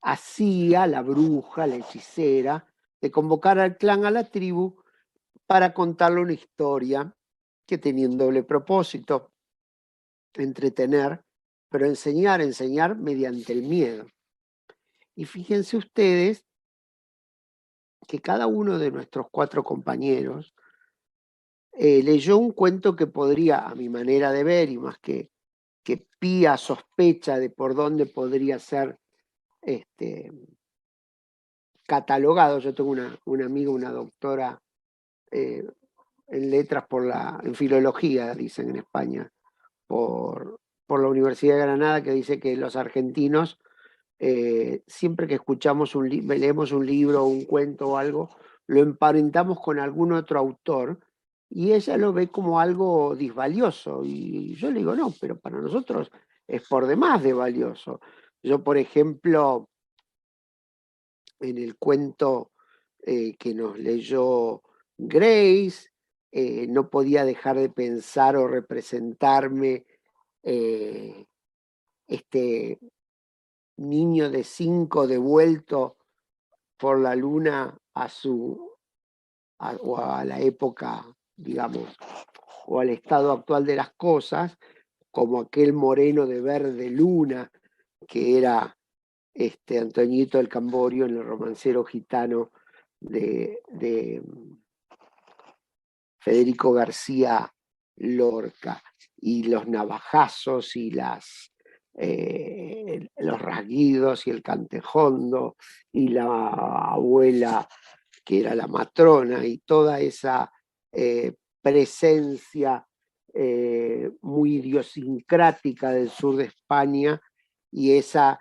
hacía, la bruja, la hechicera, de convocar al clan, a la tribu, para contarle una historia que tenía un doble propósito: entretener, pero enseñar mediante el miedo. Y fíjense ustedes que cada uno de nuestros 4 compañeros leyó un cuento que podría, a mi manera de ver, y más que pía sospecha de por dónde podría ser catalogado. Yo tengo una amiga, una doctora en letras en filología, dicen en España, por la Universidad de Granada, que dice que los argentinos, siempre que leemos un libro o un cuento o algo, lo emparentamos con algún otro autor, y ella lo ve como algo disvalioso. Y yo le digo, no, pero para nosotros es por demás de valioso. Yo, por ejemplo, en el cuento que nos leyó Grace, no podía dejar de pensar o representarme este niño de 5 devuelto por la luna o a la época, digamos, o al estado actual de las cosas, como aquel moreno de verde luna que era Antoñito el Camborio en el romancero gitano de Federico García Lorca, y los navajazos y los rasguidos y el cantejondo y la abuela que era la matrona, y toda esa presencia muy idiosincrática del sur de España, y esa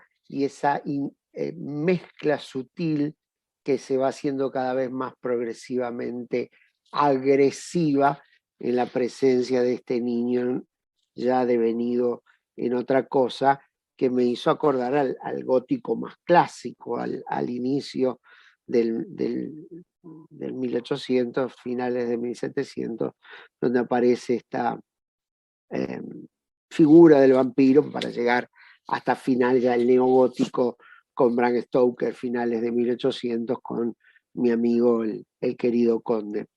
mezcla sutil que se va haciendo cada vez más progresivamente agresiva en la presencia de este niño ya devenido en otra cosa, que me hizo acordar al gótico más clásico, al inicio del 1800, finales de 1700, donde aparece esta figura del vampiro, para llegar hasta final ya el neogótico con Bram Stoker, finales de 1800, con mi amigo el querido Conde.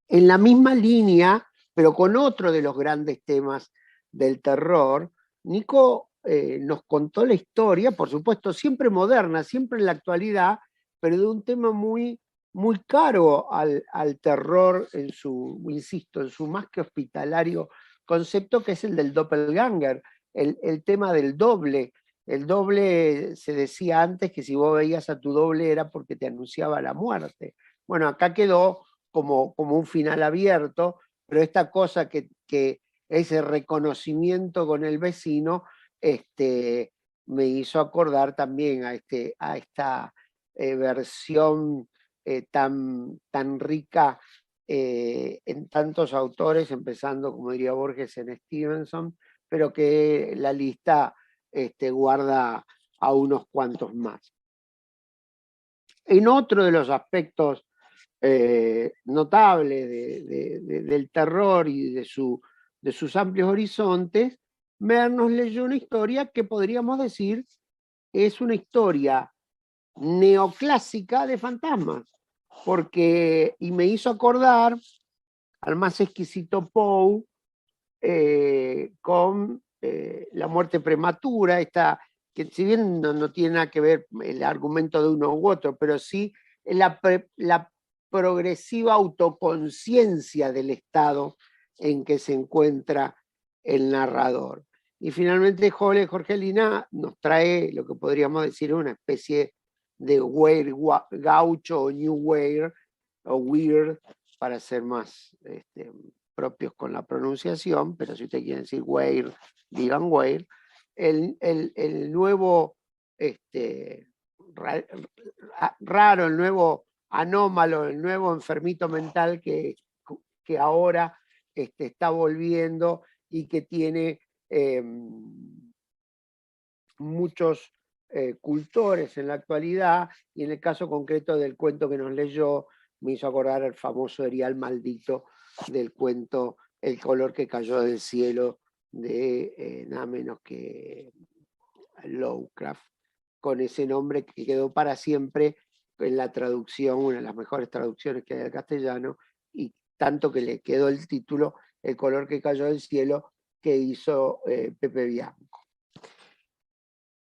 En la misma línea, pero con otro de los grandes temas del terror, Nico nos contó la historia, por supuesto, siempre moderna, siempre en la actualidad, pero de un tema muy, muy caro al terror insisto, en su más que hospitalario concepto, que es el del doppelganger, el tema del doble. El doble, se decía antes que si vos veías a tu doble era porque te anunciaba la muerte. Bueno, acá quedó como un final abierto, pero esta cosa que ese reconocimiento con el vecino me hizo acordar también a esta versión tan rica en tantos autores, empezando, como diría Borges, en Stevenson, pero que la lista guarda a unos cuantos más. En otro de los aspectos notables del terror y de sus amplios horizontes, Mer nos leyó una historia que podríamos decir es una historia neoclásica de fantasmas, y me hizo acordar al más exquisito Poe con La muerte prematura, que si bien no tiene nada que ver el argumento de uno u otro, pero sí la progresiva autoconciencia del estado en que se encuentra el narrador. Y finalmente Jorgelina nos trae lo que podríamos decir una especie de Weir gaucho o New Weir, o Weird, para ser más propios con la pronunciación, pero si usted quiere decir Weir, digan Weir, el nuevo raro, el nuevo anómalo, el nuevo enfermito mental que ahora está volviendo y que tiene muchos cultores en la actualidad, y en el caso concreto del cuento que nos leyó, me hizo acordar el famoso erial maldito del cuento El color que cayó del cielo, de nada menos que Lovecraft, con ese nombre que quedó para siempre en la traducción, una de las mejores traducciones que hay al castellano, y tanto que le quedó el título El color que cayó del cielo, que hizo Pepe Bianco.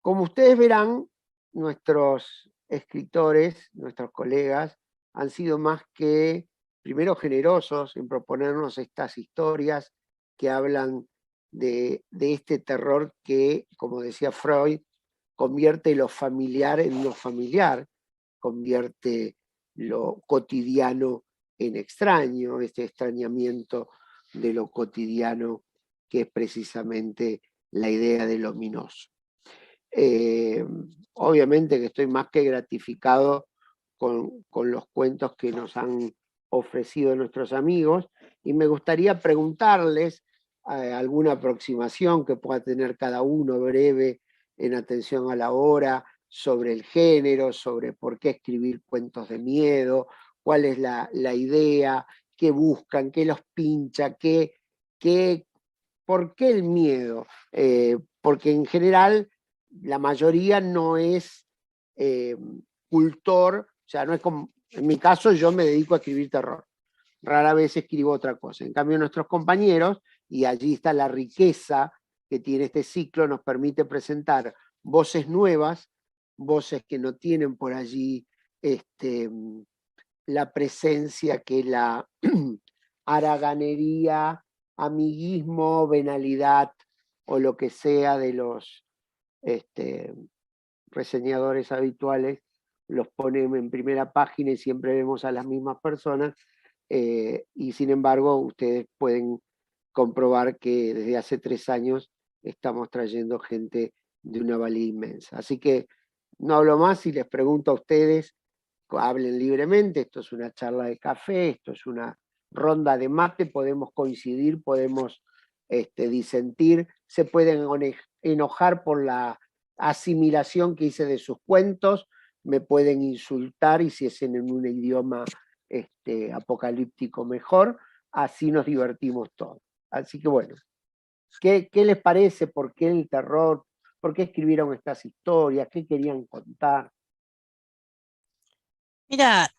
Como ustedes verán, nuestros escritores, nuestros colegas, han sido más que, primero, generosos en proponernos estas historias que hablan de este terror que, como decía Freud, convierte lo familiar en no familiar, convierte lo cotidiano en extraño, este extrañamiento de lo cotidiano que es precisamente la idea del ominoso. Obviamente que estoy más que gratificado con los cuentos que nos han ofrecido nuestros amigos, y me gustaría preguntarles alguna aproximación que pueda tener cada uno breve en atención a la hora, sobre el género, sobre por qué escribir cuentos de miedo, cuál es la idea, qué buscan, qué los pincha, por qué el miedo, porque en general la mayoría no es cultor, o sea, no es como, en mi caso yo me dedico a escribir terror, rara vez escribo otra cosa. En cambio nuestros compañeros, y allí está la riqueza que tiene este ciclo, nos permite presentar voces nuevas, voces que no tienen por allí la presencia que la haraganería, amiguismo, venalidad o lo que sea de los reseñadores habituales los ponen en primera página y siempre vemos a las mismas personas, y sin embargo ustedes pueden comprobar que desde hace 3 años estamos trayendo gente de una valía inmensa. Así que no hablo más y les pregunto a ustedes, hablen libremente, esto es una charla de café, esto es una ronda de mate, podemos coincidir, podemos disentir, se pueden enojar por la asimilación que hice de sus cuentos, me pueden insultar, y si es en un idioma apocalíptico mejor, así nos divertimos todos. Así que bueno, ¿qué les parece? ¿Por qué el terror? ¿Por qué escribieron estas historias? ¿Qué querían contar? Mira,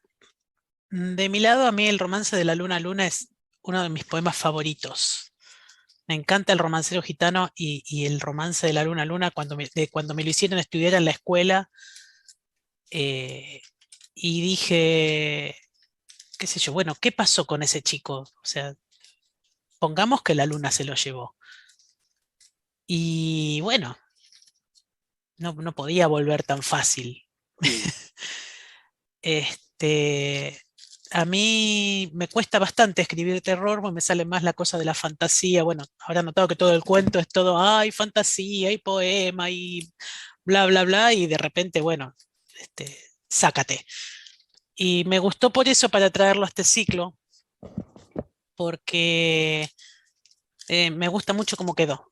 de mi lado, a mí el romance de la luna a luna es uno de mis poemas favoritos. Me encanta el romancero gitano y el romance de la luna a luna cuando me lo hicieron estudiar en la escuela, y dije, qué sé yo, bueno, ¿qué pasó con ese chico? O sea, pongamos que la luna se lo llevó. Y bueno, no podía volver tan fácil. A mí me cuesta bastante escribir terror, porque me sale más la cosa de la fantasía. Bueno, habrá notado que todo el cuento es todo, hay fantasía, hay poema, y bla, bla, bla, y de repente, bueno, sácate. Y me gustó por eso para traerlo a este ciclo, porque me gusta mucho cómo quedó.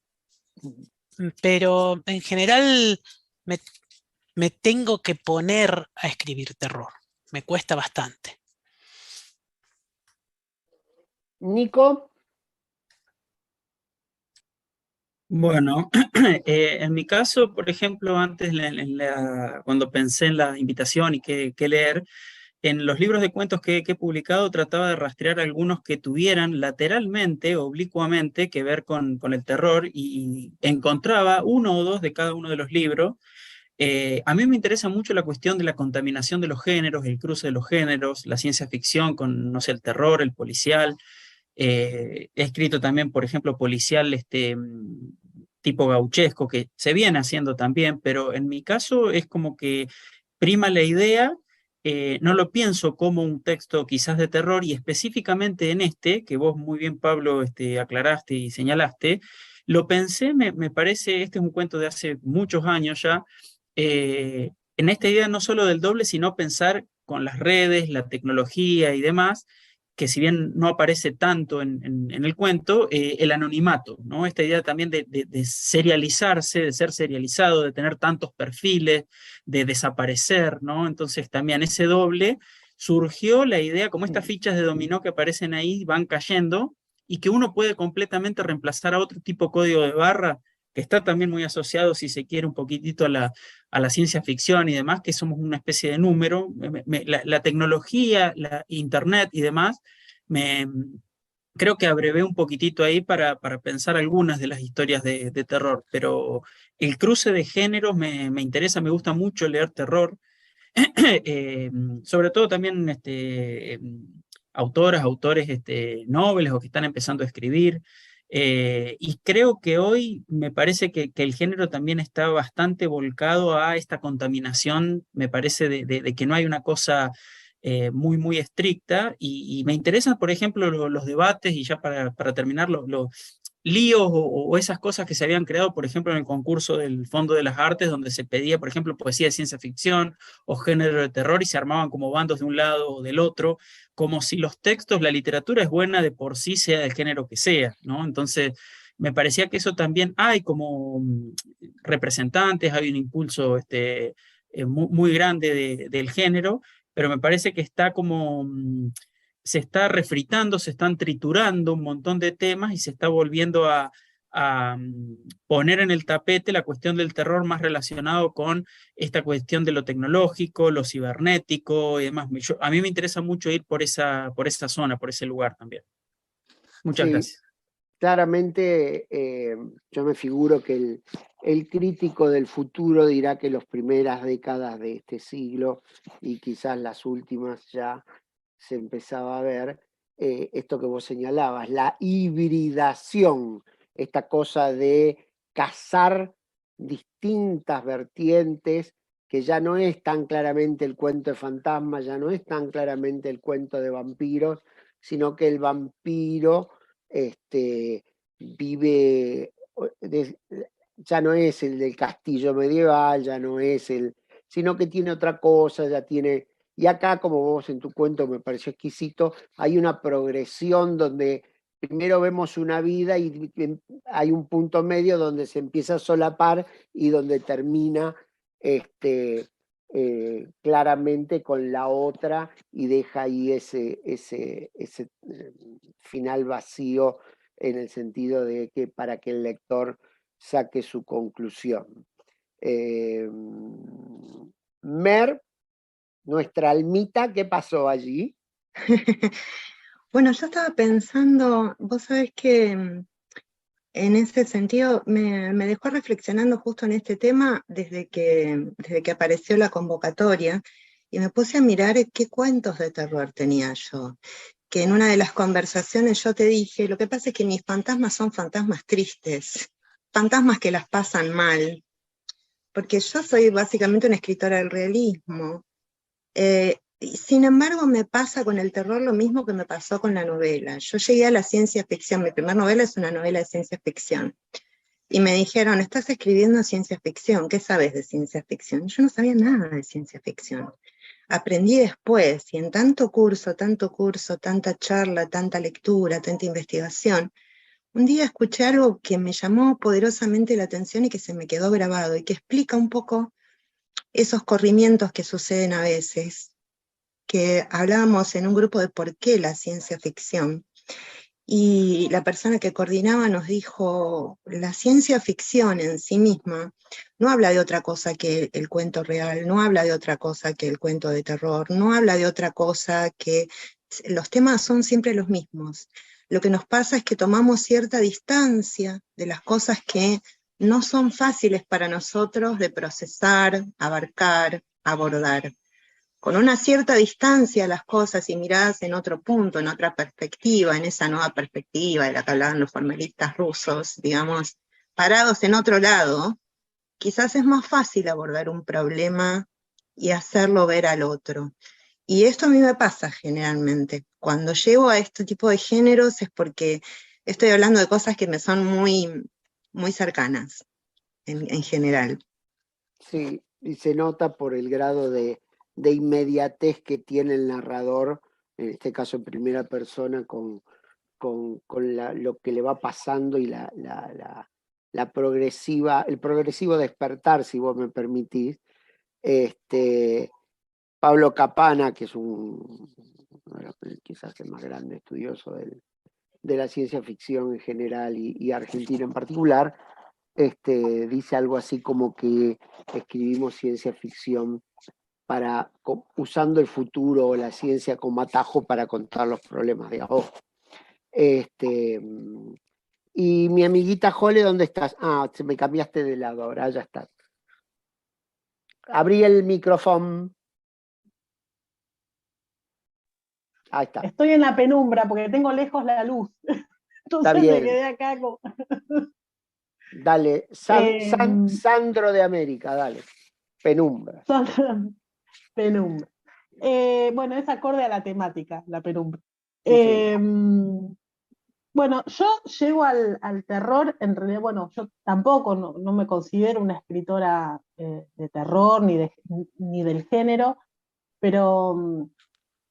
Pero en general me tengo que poner a escribir terror. Me cuesta bastante. Nico. Bueno, en mi caso, por ejemplo, antes cuando pensé en la invitación y qué leer, en los libros de cuentos que he publicado trataba de rastrear algunos que tuvieran lateralmente, oblicuamente, que ver con el terror y encontraba uno o dos de cada uno de los libros. A mí me interesa mucho la cuestión de la contaminación de los géneros, el cruce de los géneros, la ciencia ficción con, no sé, el terror, el policial. He escrito también, por ejemplo, policial tipo gauchesco, que se viene haciendo también, pero en mi caso es como que prima la idea, no lo pienso como un texto quizás de terror, y específicamente en este, que vos muy bien, Pablo, aclaraste y señalaste, lo pensé, me parece, este es un cuento de hace muchos años ya, en esta idea no solo del doble, sino pensar con las redes, la tecnología y demás, que si bien no aparece tanto en el cuento, el anonimato, ¿no? Esta idea también de serializarse, de ser serializado, de tener tantos perfiles, de desaparecer, ¿no? Entonces también ese doble surgió la idea, como estas fichas de dominó que aparecen ahí van cayendo, y que uno puede completamente reemplazar a otro tipo de código de barra, que está también muy asociado, si se quiere, un poquitito a la ciencia ficción y demás, que somos una especie de número. La tecnología, la internet y demás, creo que abrevé un poquitito ahí para pensar algunas de las historias de terror, pero el cruce de géneros me interesa, me gusta mucho leer terror, sobre todo también autoras, autores nobles o que están empezando a escribir. Y creo que hoy me parece que el género también está bastante volcado a esta contaminación, me parece, de que no hay una cosa muy, muy estricta. Y me interesan, por ejemplo, los debates, y ya para terminar, los líos o esas cosas que se habían creado, por ejemplo, en el concurso del Fondo de las Artes, donde se pedía, por ejemplo, poesía de ciencia ficción o género de terror, y se armaban como bandos de un lado o del otro, como si los textos, la literatura es buena de por sí, sea del género que sea, ¿no? Entonces, me parecía que eso también hay como representantes, hay un impulso muy, muy grande del género, pero me parece que está como se está refritando, se están triturando un montón de temas y se está volviendo a poner en el tapete la cuestión del terror más relacionado con esta cuestión de lo tecnológico, lo cibernético y demás. A mí me interesa mucho ir por esa zona, por ese lugar también. Muchas gracias. Claramente yo me figuro que el crítico del futuro dirá que las primeras décadas de este siglo y quizás las últimas ya se empezaba a ver esto que vos señalabas, la hibridación, esta cosa de cazar distintas vertientes, que ya no es tan claramente el cuento de fantasmas, ya no es tan claramente el cuento de vampiros, sino que el vampiro vive, ya no es el del castillo medieval, ya no es sino que tiene otra cosa, ya tiene. Y acá, como vos en tu cuento me pareció exquisito, hay una progresión donde primero vemos una vida y hay un punto medio donde se empieza a solapar y donde termina claramente con la otra y deja ahí ese final vacío en el sentido de que para que el lector saque su conclusión. Mer, nuestra almita, ¿qué pasó allí? Bueno, yo estaba pensando, vos sabés que en ese sentido me dejó reflexionando justo en este tema desde que apareció la convocatoria, y me puse a mirar qué cuentos de terror tenía yo. Que en una de las conversaciones yo te dije, lo que pasa es que mis fantasmas son fantasmas tristes, fantasmas que las pasan mal, porque yo soy básicamente una escritora del realismo. Sin embargo, me pasa con el terror lo mismo que me pasó con la novela. Yo llegué a la ciencia ficción, mi primera novela es una novela de ciencia ficción, y me dijeron, estás escribiendo ciencia ficción, ¿qué sabes de ciencia ficción? Yo no sabía nada de ciencia ficción. aprendí después, y en tanto curso, tanta charla, tanta lectura, tanta investigación, un día escuché algo que me llamó poderosamente la atención y que se me quedó grabado, y que explica un poco esos corrimientos que suceden a veces, que hablábamos en un grupo de por qué la ciencia ficción. Y la persona que coordinaba nos dijo, la ciencia ficción en sí misma no habla de otra cosa que el cuento real, no habla de otra cosa que el cuento de terror, no habla de otra cosa que... Los temas son siempre los mismos. Lo que nos pasa es que tomamos cierta distancia de las cosas que no son fáciles para nosotros de procesar, abarcar, abordar. Con una cierta distancia a las cosas y miradas en otro punto, en otra perspectiva, en esa nueva perspectiva de la que hablaban los formalistas rusos, digamos, parados en otro lado, quizás es más fácil abordar un problema y hacerlo ver al otro. Y esto a mí me pasa generalmente. Cuando llego a este tipo de géneros es porque estoy hablando de cosas que me son muy, muy cercanas en general. Sí, y se nota por el grado de inmediatez que tiene el narrador, en este caso en primera persona, con lo que le va pasando y el progresivo despertar, si vos me permitís. Pablo Capana, que es quizás el más grande estudioso de la ciencia ficción en general y Argentina en particular, dice algo así como que escribimos ciencia ficción usando el futuro o la ciencia como atajo para contar los problemas de ahora. Y mi amiguita Jole, ¿dónde estás? Ah, me cambiaste de lado ahora, ya estás. Abrí el micrófono. Ahí está. Estoy en la penumbra porque tengo lejos la luz. Entonces me quedé acá como... Dale, Sandro de América, dale. Penumbra. Penumbra. Bueno, es acorde a la temática, la penumbra. Sí. Bueno, yo llego al terror, en realidad, bueno, yo tampoco no me considero una escritora de terror ni del género, pero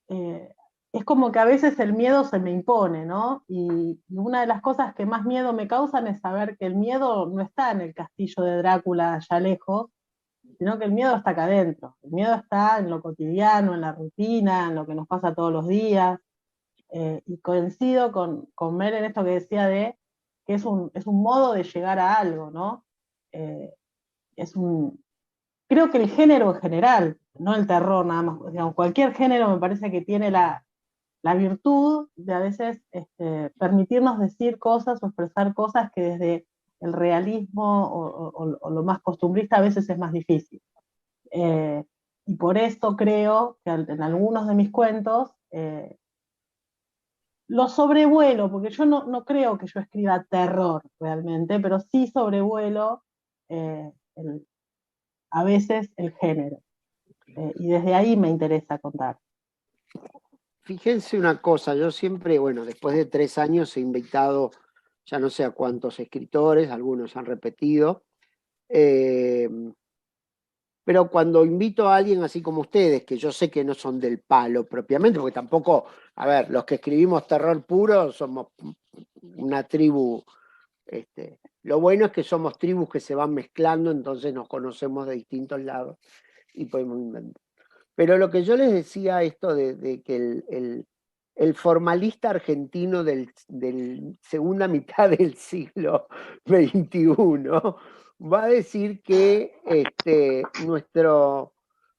es como que a veces el miedo se me impone, ¿no? Y una de las cosas que más miedo me causan es saber que el miedo no está en el castillo de Drácula allá lejos, sino que el miedo está acá adentro. El miedo está en lo cotidiano, en la rutina, en lo que nos pasa todos los días. Y coincido con Mer en esto que decía de que es un modo de llegar a algo, ¿no? Creo que el género en general, no el terror nada más, digamos, cualquier género me parece que tiene la virtud de a veces permitirnos decir cosas o expresar cosas que desde el realismo o lo más costumbrista a veces es más difícil. Y por esto creo que en algunos de mis cuentos lo sobrevuelo, porque yo no creo que yo escriba terror realmente, pero sí sobrevuelo a veces el género. Y desde ahí me interesa contar. Fíjense una cosa, yo siempre, bueno, después de 3 años he invitado ya no sé a cuántos escritores, algunos han repetido, pero cuando invito a alguien así como ustedes, que yo sé que no son del palo propiamente, porque tampoco, a ver, los que escribimos terror puro somos una tribu, lo bueno es que somos tribus que se van mezclando, entonces nos conocemos de distintos lados y podemos inventar. Pero lo que yo les decía, esto de que el formalista argentino del segunda mitad del siglo XXI va a decir que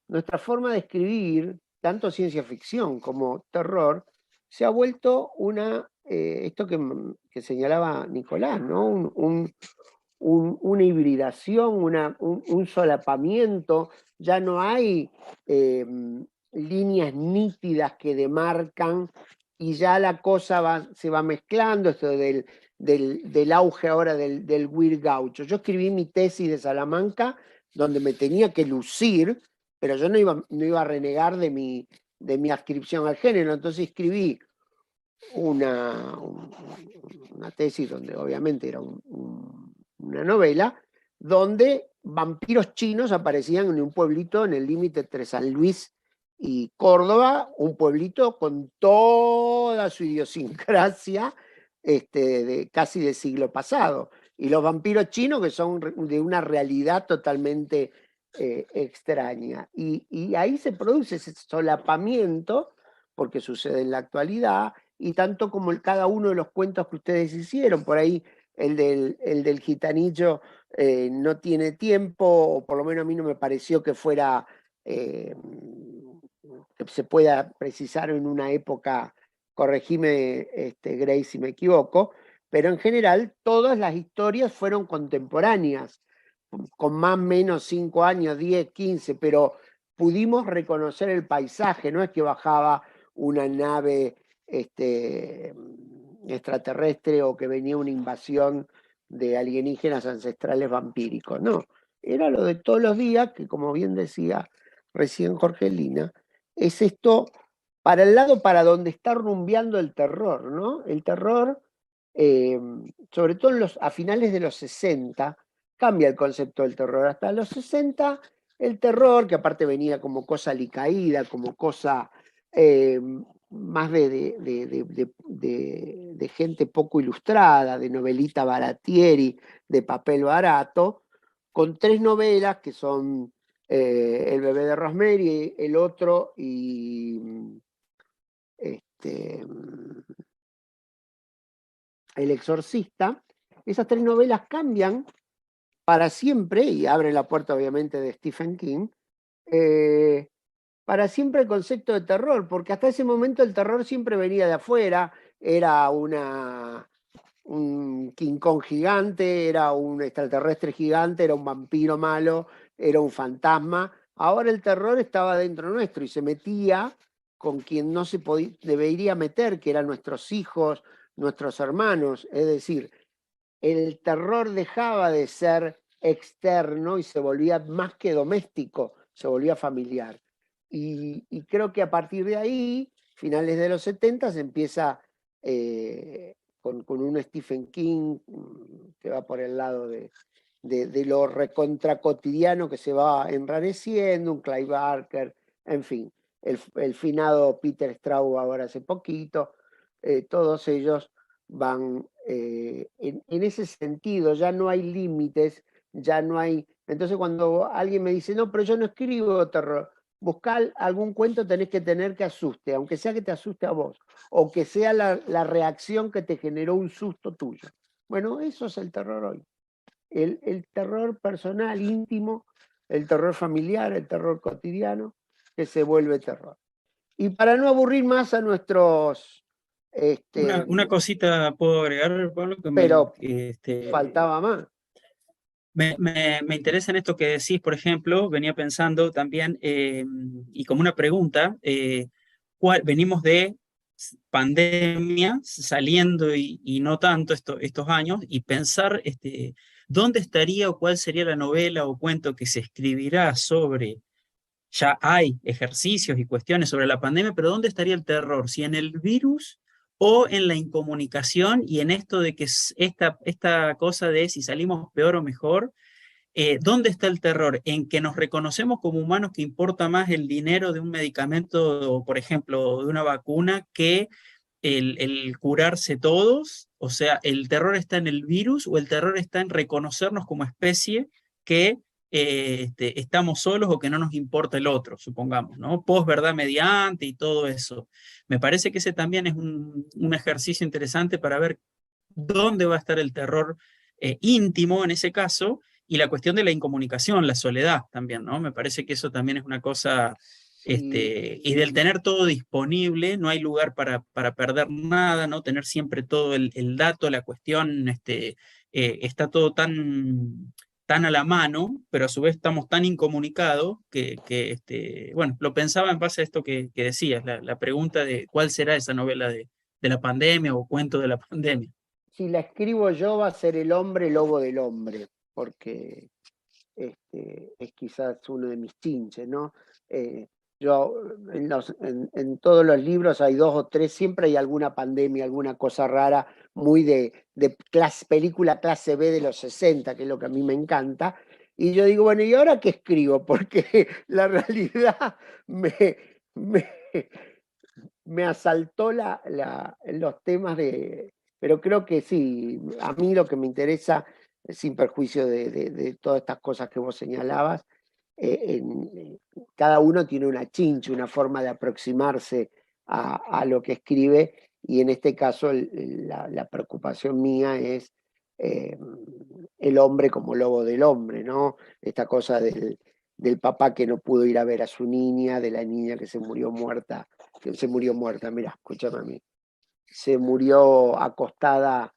nuestra forma de escribir, tanto ciencia ficción como terror, se ha vuelto esto que señalaba Nicolás, ¿no? Una hibridación, un solapamiento, ya no hay líneas nítidas que demarcan y ya la cosa se va mezclando, esto del auge ahora del Weird Gaucho. Yo escribí mi tesis de Salamanca donde me tenía que lucir, pero yo no iba a renegar de mi adscripción al género, entonces escribí una tesis donde obviamente era una novela, donde vampiros chinos aparecían en un pueblito en el límite entre San Luis Y Córdoba, un pueblito con toda su idiosincrasia casi del siglo pasado. Y los vampiros chinos que son de una realidad totalmente extraña. Y ahí se produce ese solapamiento, porque sucede en la actualidad, y tanto como cada uno de los cuentos que ustedes hicieron, por ahí el del gitanillo no tiene tiempo, o por lo menos a mí no me pareció que fuera... que se pueda precisar en una época, corregime Grace si me equivoco, pero en general todas las historias fueron contemporáneas, con más o menos 5 años, 10, 15, pero pudimos reconocer el paisaje, no es que bajaba una nave extraterrestre o que venía una invasión de alienígenas ancestrales vampíricos, no, era lo de todos los días que, como bien decía recién Jorgelina, es esto para el lado para donde está rumbeando el terror, ¿no? El terror, sobre todo a finales de los 60, cambia el concepto del terror. Hasta los 60, el terror, que aparte venía como cosa alicaída, como cosa más de gente poco ilustrada, de novelita baratieri, de papel barato, con 3 novelas que son El bebé de Rosemary, El otro y El exorcista. Esas 3 novelas cambian para siempre, y abren la puerta obviamente de Stephen King, para siempre el concepto de terror, porque hasta ese momento el terror siempre venía de afuera, era un King Kong gigante, era un extraterrestre gigante, era un vampiro malo, era un fantasma. Ahora el terror estaba dentro nuestro y se metía con quien no se debería meter, que eran nuestros hijos, nuestros hermanos. Es decir, el terror dejaba de ser externo y se volvía más que doméstico, se volvía familiar. Y creo que a partir de ahí, finales de los 70, se empieza con un Stephen King que va por el lado de lo recontra cotidiano que se va enraneciendo, un Clive Barker, en fin, el finado Peter Straub ahora hace poquito, todos ellos van en ese sentido, ya no hay límites, ya no hay... Entonces cuando alguien me dice, no, pero yo no escribo terror, buscar algún cuento tenés que tener que asuste, aunque sea que te asuste a vos, o que sea la reacción que te generó un susto tuyo. Bueno, eso es el terror hoy. El terror personal, íntimo, el terror familiar, el terror cotidiano, que se vuelve terror. Y para no aburrir más a nuestros... Una cosita puedo agregar, Pablo, pero faltaba más. Me interesa en esto que decís, por ejemplo, venía pensando también, y como una pregunta, venimos de pandemia, saliendo y no tanto estos años, y pensar dónde estaría o cuál sería la novela o cuento que se escribirá sobre, ya hay ejercicios y cuestiones sobre la pandemia, pero ¿dónde estaría el terror? ¿Si en el virus o en la incomunicación y en esto de que esta cosa de si salimos peor o mejor? ¿Dónde está el terror? En que nos reconocemos como humanos que importa más el dinero de un medicamento, o por ejemplo, de una vacuna, que el curarse todos. O sea, ¿el terror está en el virus o el terror está en reconocernos como especie que estamos solos o que no nos importa el otro, supongamos, ¿no? Posverdad mediante y todo eso. Me parece que ese también es un ejercicio interesante para ver dónde va a estar el terror íntimo en ese caso, y la cuestión de la incomunicación, la soledad también, ¿no? Me parece que eso también es una cosa, y del tener todo disponible, no hay lugar para perder nada, ¿no? Tener siempre todo el dato, la cuestión, está todo tan a la mano, pero a su vez estamos tan incomunicados que bueno, lo pensaba en base a esto que decías, la pregunta de cuál será esa novela de la pandemia o cuento de la pandemia. Si la escribo yo va a ser El hombre lobo del hombre, porque es quizás uno de mis chinches, ¿no? Yo en todos los libros hay 2 o 3, siempre hay alguna pandemia, alguna cosa rara, muy de película clase B de los 60, que es lo que a mí me encanta. Y yo digo, bueno, ¿y ahora qué escribo? Porque la realidad me asaltó los temas pero creo que sí, a mí lo que me interesa, sin perjuicio de todas estas cosas que vos señalabas, cada uno tiene una chincha, una forma de aproximarse a lo que escribe, y en este caso la preocupación mía es el hombre como lobo del hombre, ¿no? Esta cosa del papá que no pudo ir a ver a su niña, de la niña que se murió muerta, mira, escúchame a mí, se murió acostada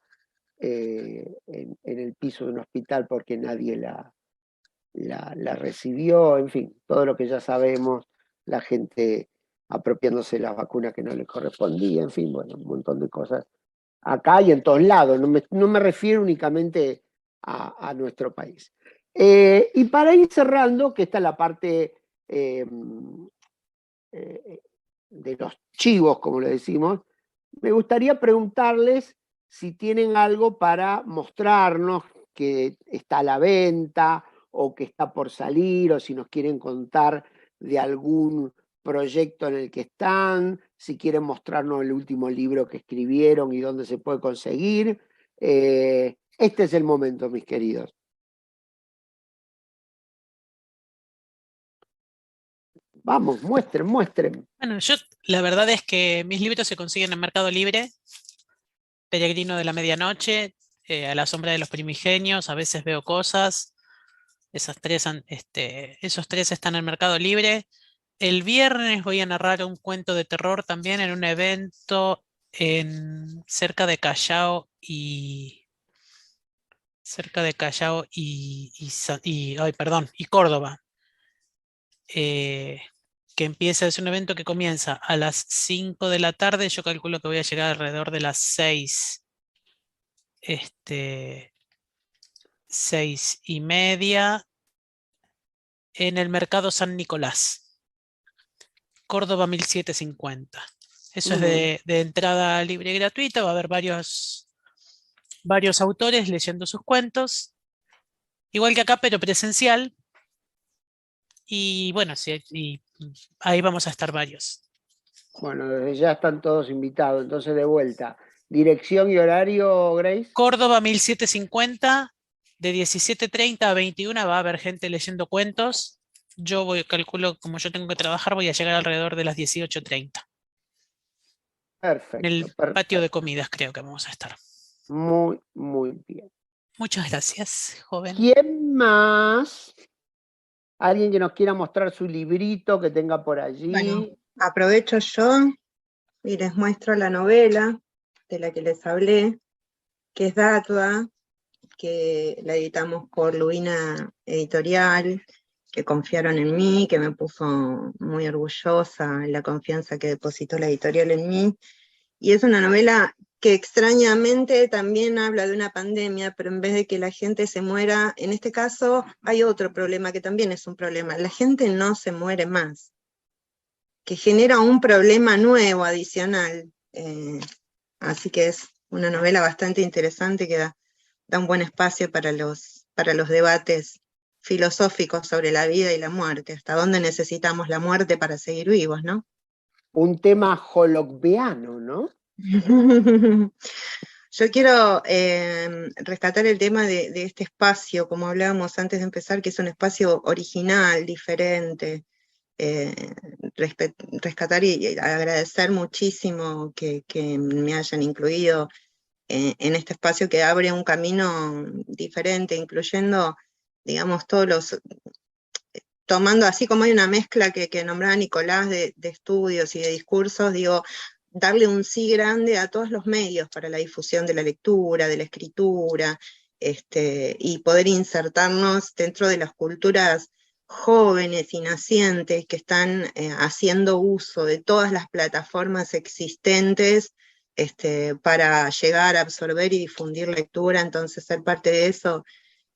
en el piso de un hospital porque nadie la recibió, en fin, todo lo que ya sabemos, la gente apropiándose de las vacunas que no le correspondía, en fin, bueno, un montón de cosas acá y en todos lados, no me refiero únicamente a nuestro país. Y para ir cerrando, que esta es la parte de los chivos, como le decimos, me gustaría preguntarles si tienen algo para mostrarnos que está a la venta o que está por salir, o si nos quieren contar de algún proyecto en el que están, si quieren mostrarnos el último libro que escribieron y dónde se puede conseguir. Este es el momento, mis queridos. Vamos, muestren. Bueno, la verdad es que mis libros se consiguen en Mercado Libre, Peregrino de la Medianoche, A la sombra de los primigenios, A veces veo cosas. Esos tres están en Mercado Libre. El viernes voy a narrar un cuento de terror también en un evento cerca de Callao y Córdoba. Es un evento que comienza a las 5 de la tarde. Yo calculo que voy a llegar alrededor de las 6. 6:30 en el Mercado San Nicolás, Córdoba 1750. Eso es de entrada libre y gratuita. Va a haber varios autores leyendo sus cuentos, igual que acá, pero presencial. Y bueno, sí, y ahí vamos a estar varios. Bueno, desde ya están todos invitados, entonces de vuelta. Dirección y horario, Grace. Córdoba 1750, de 17:30 a 21 va a haber gente leyendo cuentos. Calculo, como yo tengo que trabajar, voy a llegar alrededor de las 18:30. Perfecto. En el patio de comidas creo que vamos a estar. Muy, muy bien. Muchas gracias, joven. ¿Quién más? ¿Alguien que nos quiera mostrar su librito que tenga por allí? Bueno, aprovecho yo y les muestro la novela de la que les hablé, que es Datua, que la editamos por Lubina Editorial, que confiaron en mí, que me puso muy orgullosa la confianza que depositó la editorial en mí. Y es una novela que extrañamente también habla de una pandemia, pero en vez de que la gente se muera, en este caso hay otro problema que también es un problema. La gente no se muere más, que genera un problema nuevo, adicional. Así que es una novela bastante interesante que da un buen espacio para los debates filosóficos sobre la vida y la muerte, hasta dónde necesitamos la muerte para seguir vivos, ¿no? Un tema holocbeano, ¿no? Yo quiero rescatar el tema de este espacio, como hablábamos antes de empezar, que es un espacio original, diferente, rescatar y agradecer muchísimo que me hayan incluido en este espacio que abre un camino diferente, incluyendo, digamos, tomando, así como hay una mezcla que nombraba Nicolás de estudios y de discursos, digo, darle un sí grande a todos los medios para la difusión de la lectura, de la escritura, y poder insertarnos dentro de las culturas jóvenes y nacientes que están haciendo uso de todas las plataformas existentes para llegar a absorber y difundir lectura. Entonces, ser parte de eso,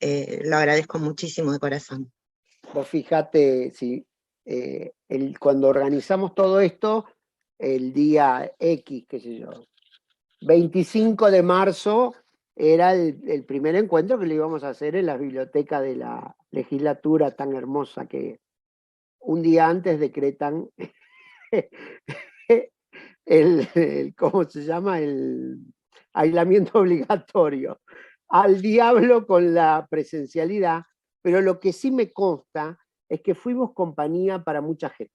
lo agradezco muchísimo de corazón. Vos fíjate, si cuando organizamos todo esto, el día X, qué sé yo, 25 de marzo, era el primer encuentro que le íbamos a hacer en la biblioteca de la legislatura tan hermosa que un día antes decretan ¿cómo se llama? El aislamiento obligatorio. Al diablo con la presencialidad, pero lo que sí me consta es que fuimos compañía para mucha gente.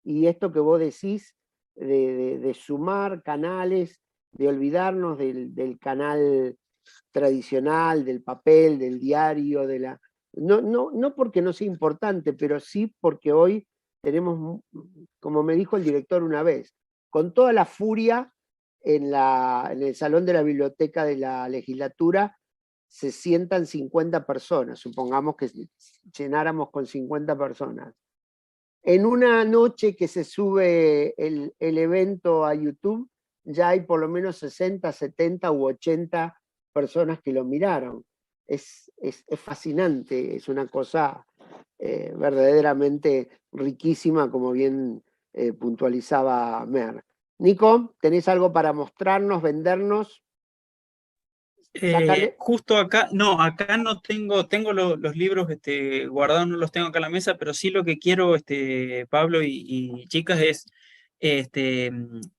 Y esto que vos decís de sumar canales, de olvidarnos del canal tradicional, del papel, del diario, no porque no sea importante, pero sí porque hoy tenemos, como me dijo el director una vez, con toda la furia en el salón de la biblioteca de la legislatura se sientan 50 personas, supongamos que llenáramos con 50 personas. En una noche que se sube el evento a YouTube, ya hay por lo menos 60, 70 u 80 personas que lo miraron. Es fascinante, es una cosa verdaderamente riquísima, como bien puntualizaba Mer. Nico, ¿tenés algo para mostrarnos, vendernos? Justo acá, no, acá no tengo los libros guardados, no los tengo acá en la mesa, pero sí lo que quiero, Pablo y chicas, es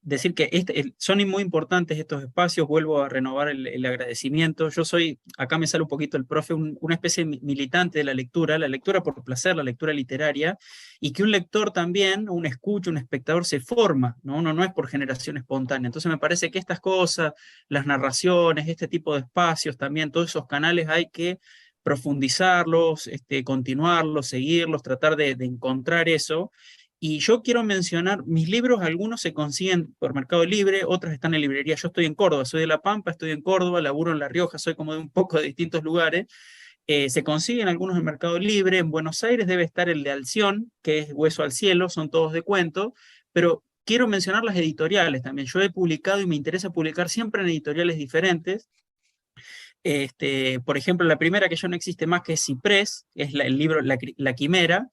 decir que son muy importantes estos espacios. Vuelvo a renovar el agradecimiento. Yo soy, acá me sale un poquito el profe, una especie de militante de la lectura por placer, la lectura literaria, y que un lector también, un escucha, un espectador se forma, ¿no? Uno no es por generación espontánea. Entonces me parece que estas cosas, las narraciones, este tipo de espacios también, todos esos canales hay que profundizarlos, continuarlos, seguirlos, tratar de encontrar eso. Y yo quiero mencionar, mis libros, algunos se consiguen por Mercado Libre, otros están en librería. Yo estoy en Córdoba, soy de La Pampa, estoy en Córdoba, laburo en La Rioja, soy como de un poco de distintos lugares. Se consiguen algunos en Mercado Libre. En Buenos Aires debe estar el de Alción, que es Hueso al Cielo, son todos de cuento, pero quiero mencionar las editoriales también. Yo he publicado y me interesa publicar siempre en editoriales diferentes. Por ejemplo, la primera que ya no existe más, que es Ciprés, es el libro La Quimera,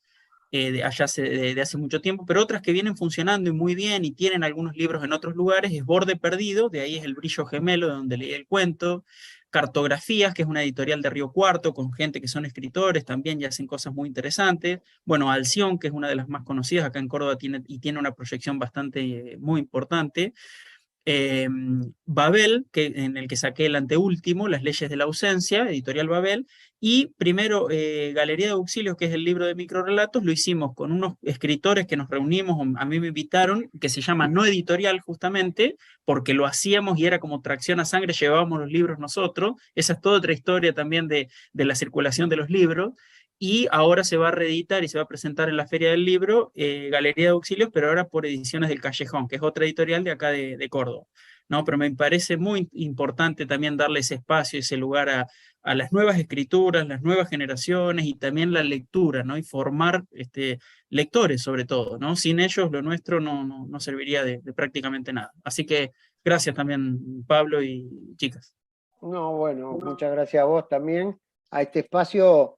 de hace mucho tiempo, pero otras que vienen funcionando y muy bien y tienen algunos libros en otros lugares, es Borde Perdido, de ahí es El Brillo Gemelo, de donde leí el cuento. Cartografías, que es una editorial de Río Cuarto, con gente que son escritores también y hacen cosas muy interesantes. Bueno, Alción, que es una de las más conocidas acá en Córdoba tiene una proyección bastante muy importante. Babel, en el que saqué el anteúltimo, Las leyes de la ausencia, editorial Babel, y primero Galería de Auxilios, que es el libro de microrelatos, lo hicimos con unos escritores que nos reunimos, a mí me invitaron, que se llama No Editorial justamente, porque lo hacíamos y era como tracción a sangre, llevábamos los libros nosotros. Esa es toda otra historia también de la circulación de los libros. Y ahora se va a reeditar y se va a presentar en la Feria del Libro, Galería de Auxilios, pero ahora por Ediciones del Callejón, que es otra editorial de acá de Córdoba. ¿No? Pero me parece muy importante también darle ese espacio, ese lugar a las nuevas escrituras, las nuevas generaciones y también la lectura, ¿no? Y formar lectores sobre todo, ¿no? Sin ellos lo nuestro no serviría de prácticamente nada. Así que gracias también, Pablo y chicas. No, bueno, muchas gracias a vos también. A este espacio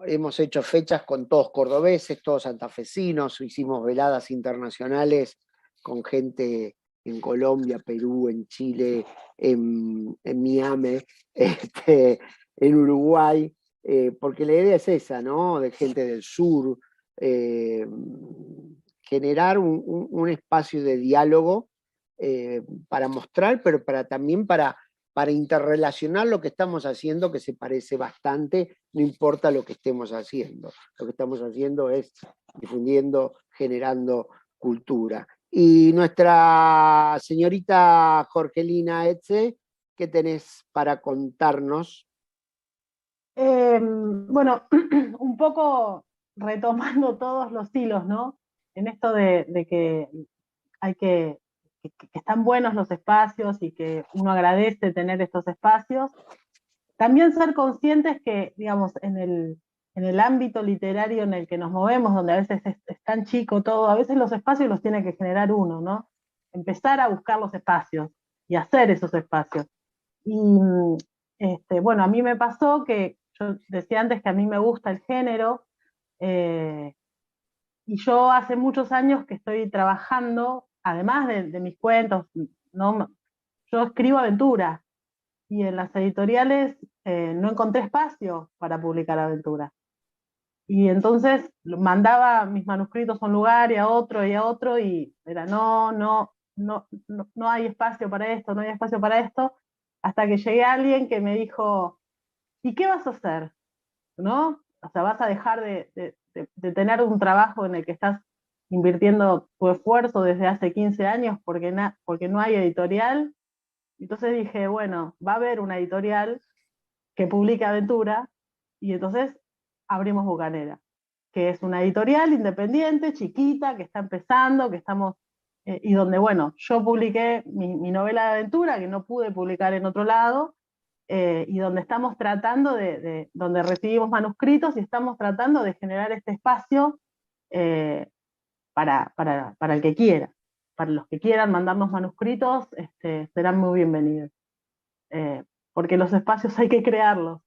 hemos hecho fechas con todos cordobeses, todos santafesinos, hicimos veladas internacionales con gente en Colombia, Perú, en Chile, en Miami, en Uruguay, porque la idea es esa, ¿no? De gente del sur, generar un espacio de diálogo para mostrar, pero también para interrelacionar lo que estamos haciendo, que se parece bastante, no importa lo que estemos haciendo. Lo que estamos haciendo es difundiendo, generando cultura. Y nuestra señorita Jorgelina Etze, ¿qué tenés para contarnos? Bueno, un poco retomando todos los hilos, ¿no? En esto de que hay que están buenos los espacios y que uno agradece tener estos espacios. También ser conscientes que, digamos, en el ámbito literario en el que nos movemos, donde a veces es tan chico todo, a veces los espacios los tiene que generar uno, ¿no? Empezar a buscar los espacios y hacer esos espacios. Y bueno, a mí me pasó que yo decía antes que a mí me gusta el género, y yo hace muchos años que estoy trabajando, además de mis cuentos, ¿no? Yo escribo aventuras, y en las editoriales no encontré espacio para publicar aventuras. Y entonces mandaba mis manuscritos a un lugar y a otro, y era no hay espacio para esto, no hay espacio para esto, hasta que llegué a alguien que me dijo, ¿y qué vas a hacer? ¿No? O sea, vas a dejar de tener un trabajo en el que estás invirtiendo tu esfuerzo desde hace 15 años porque no hay editorial. Entonces dije, bueno, va a haber una editorial que publique aventura, y entonces abrimos Bucanera, que es una editorial independiente, chiquita, que está empezando, que estamos, y donde, bueno, yo publiqué mi novela de aventura, que no pude publicar en otro lado, y donde estamos tratando donde recibimos manuscritos y estamos tratando de generar este espacio para el que quiera. Para los que quieran mandarnos manuscritos, serán muy bienvenidos. Porque los espacios hay que crearlos.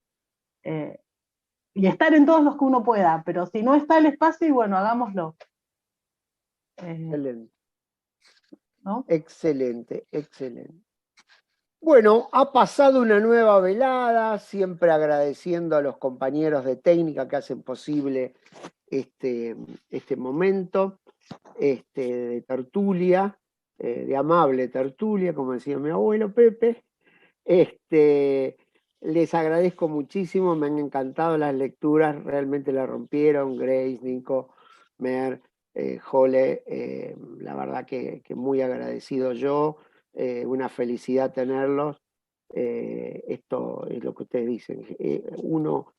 Y estar en todos los que uno pueda, pero si no está el espacio, y bueno, hagámoslo. Excelente. ¿No? Excelente, excelente. Bueno, ha pasado una nueva velada, siempre agradeciendo a los compañeros de técnica que hacen posible este momento de tertulia, de amable tertulia, como decía mi abuelo Pepe. Les agradezco muchísimo, me han encantado las lecturas, realmente la rompieron, Grace, Nico, Mer, Jole, la verdad que muy agradecido yo, una felicidad tenerlos. Esto es lo que ustedes dicen, uno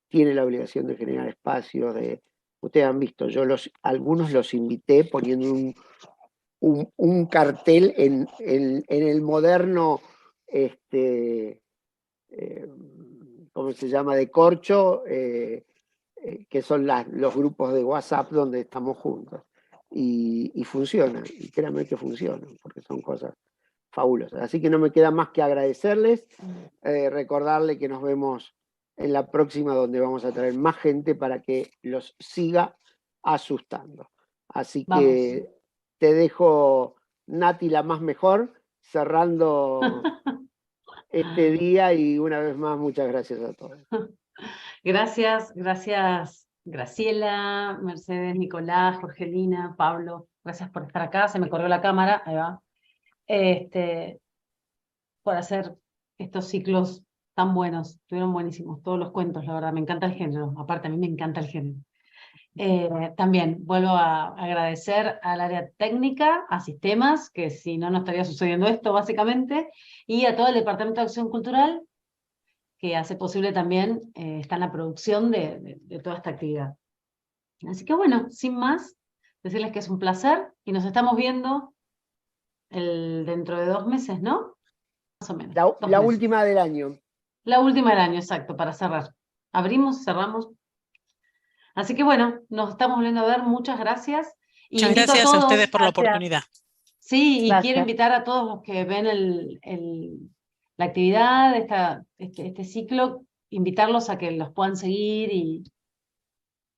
tiene la obligación de generar espacios, ustedes han visto, yo algunos los invité poniendo un cartel en el moderno, ¿cómo se llama?, de corcho, que son los grupos de WhatsApp donde estamos juntos. Y funcionan, y créanme que funcionan, porque son cosas fabulosas. Así que no me queda más que agradecerles, recordarles que nos vemos en la próxima, donde vamos a traer más gente para que los siga asustando. Así que te dejo, Nati, la más mejor, cerrando este día, y una vez más, muchas gracias a todos. Gracias, Graciela, Mercedes, Nicolás, Jorgelina, Pablo, gracias por estar acá, se me corrió la cámara, ahí va. Por hacer estos ciclos tan buenos, estuvieron buenísimos, todos los cuentos, la verdad, me encanta el género, aparte a mí me encanta el género. También vuelvo a agradecer al área técnica, a Sistemas, que si no, no estaría sucediendo esto básicamente, y a todo el Departamento de Acción Cultural, que hace posible también, está en la producción de toda esta actividad. Así que bueno, sin más, decirles que es un placer y nos estamos viendo dentro de 2 meses, ¿no? Más o menos. La última del año. La última del año, exacto, para cerrar. Abrimos, cerramos. Así que bueno, nos estamos volviendo a ver, muchas gracias. Y muchas gracias a ustedes por la oportunidad. Sí, y quiero invitar a todos los que ven la actividad, este ciclo, invitarlos a que los puedan seguir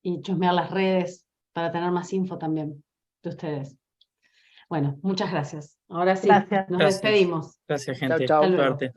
y chusmear las redes para tener más info también de ustedes. Bueno, muchas gracias. Ahora sí, Gracias. nos despedimos. Gracias, gente. Chao, chao. Suerte.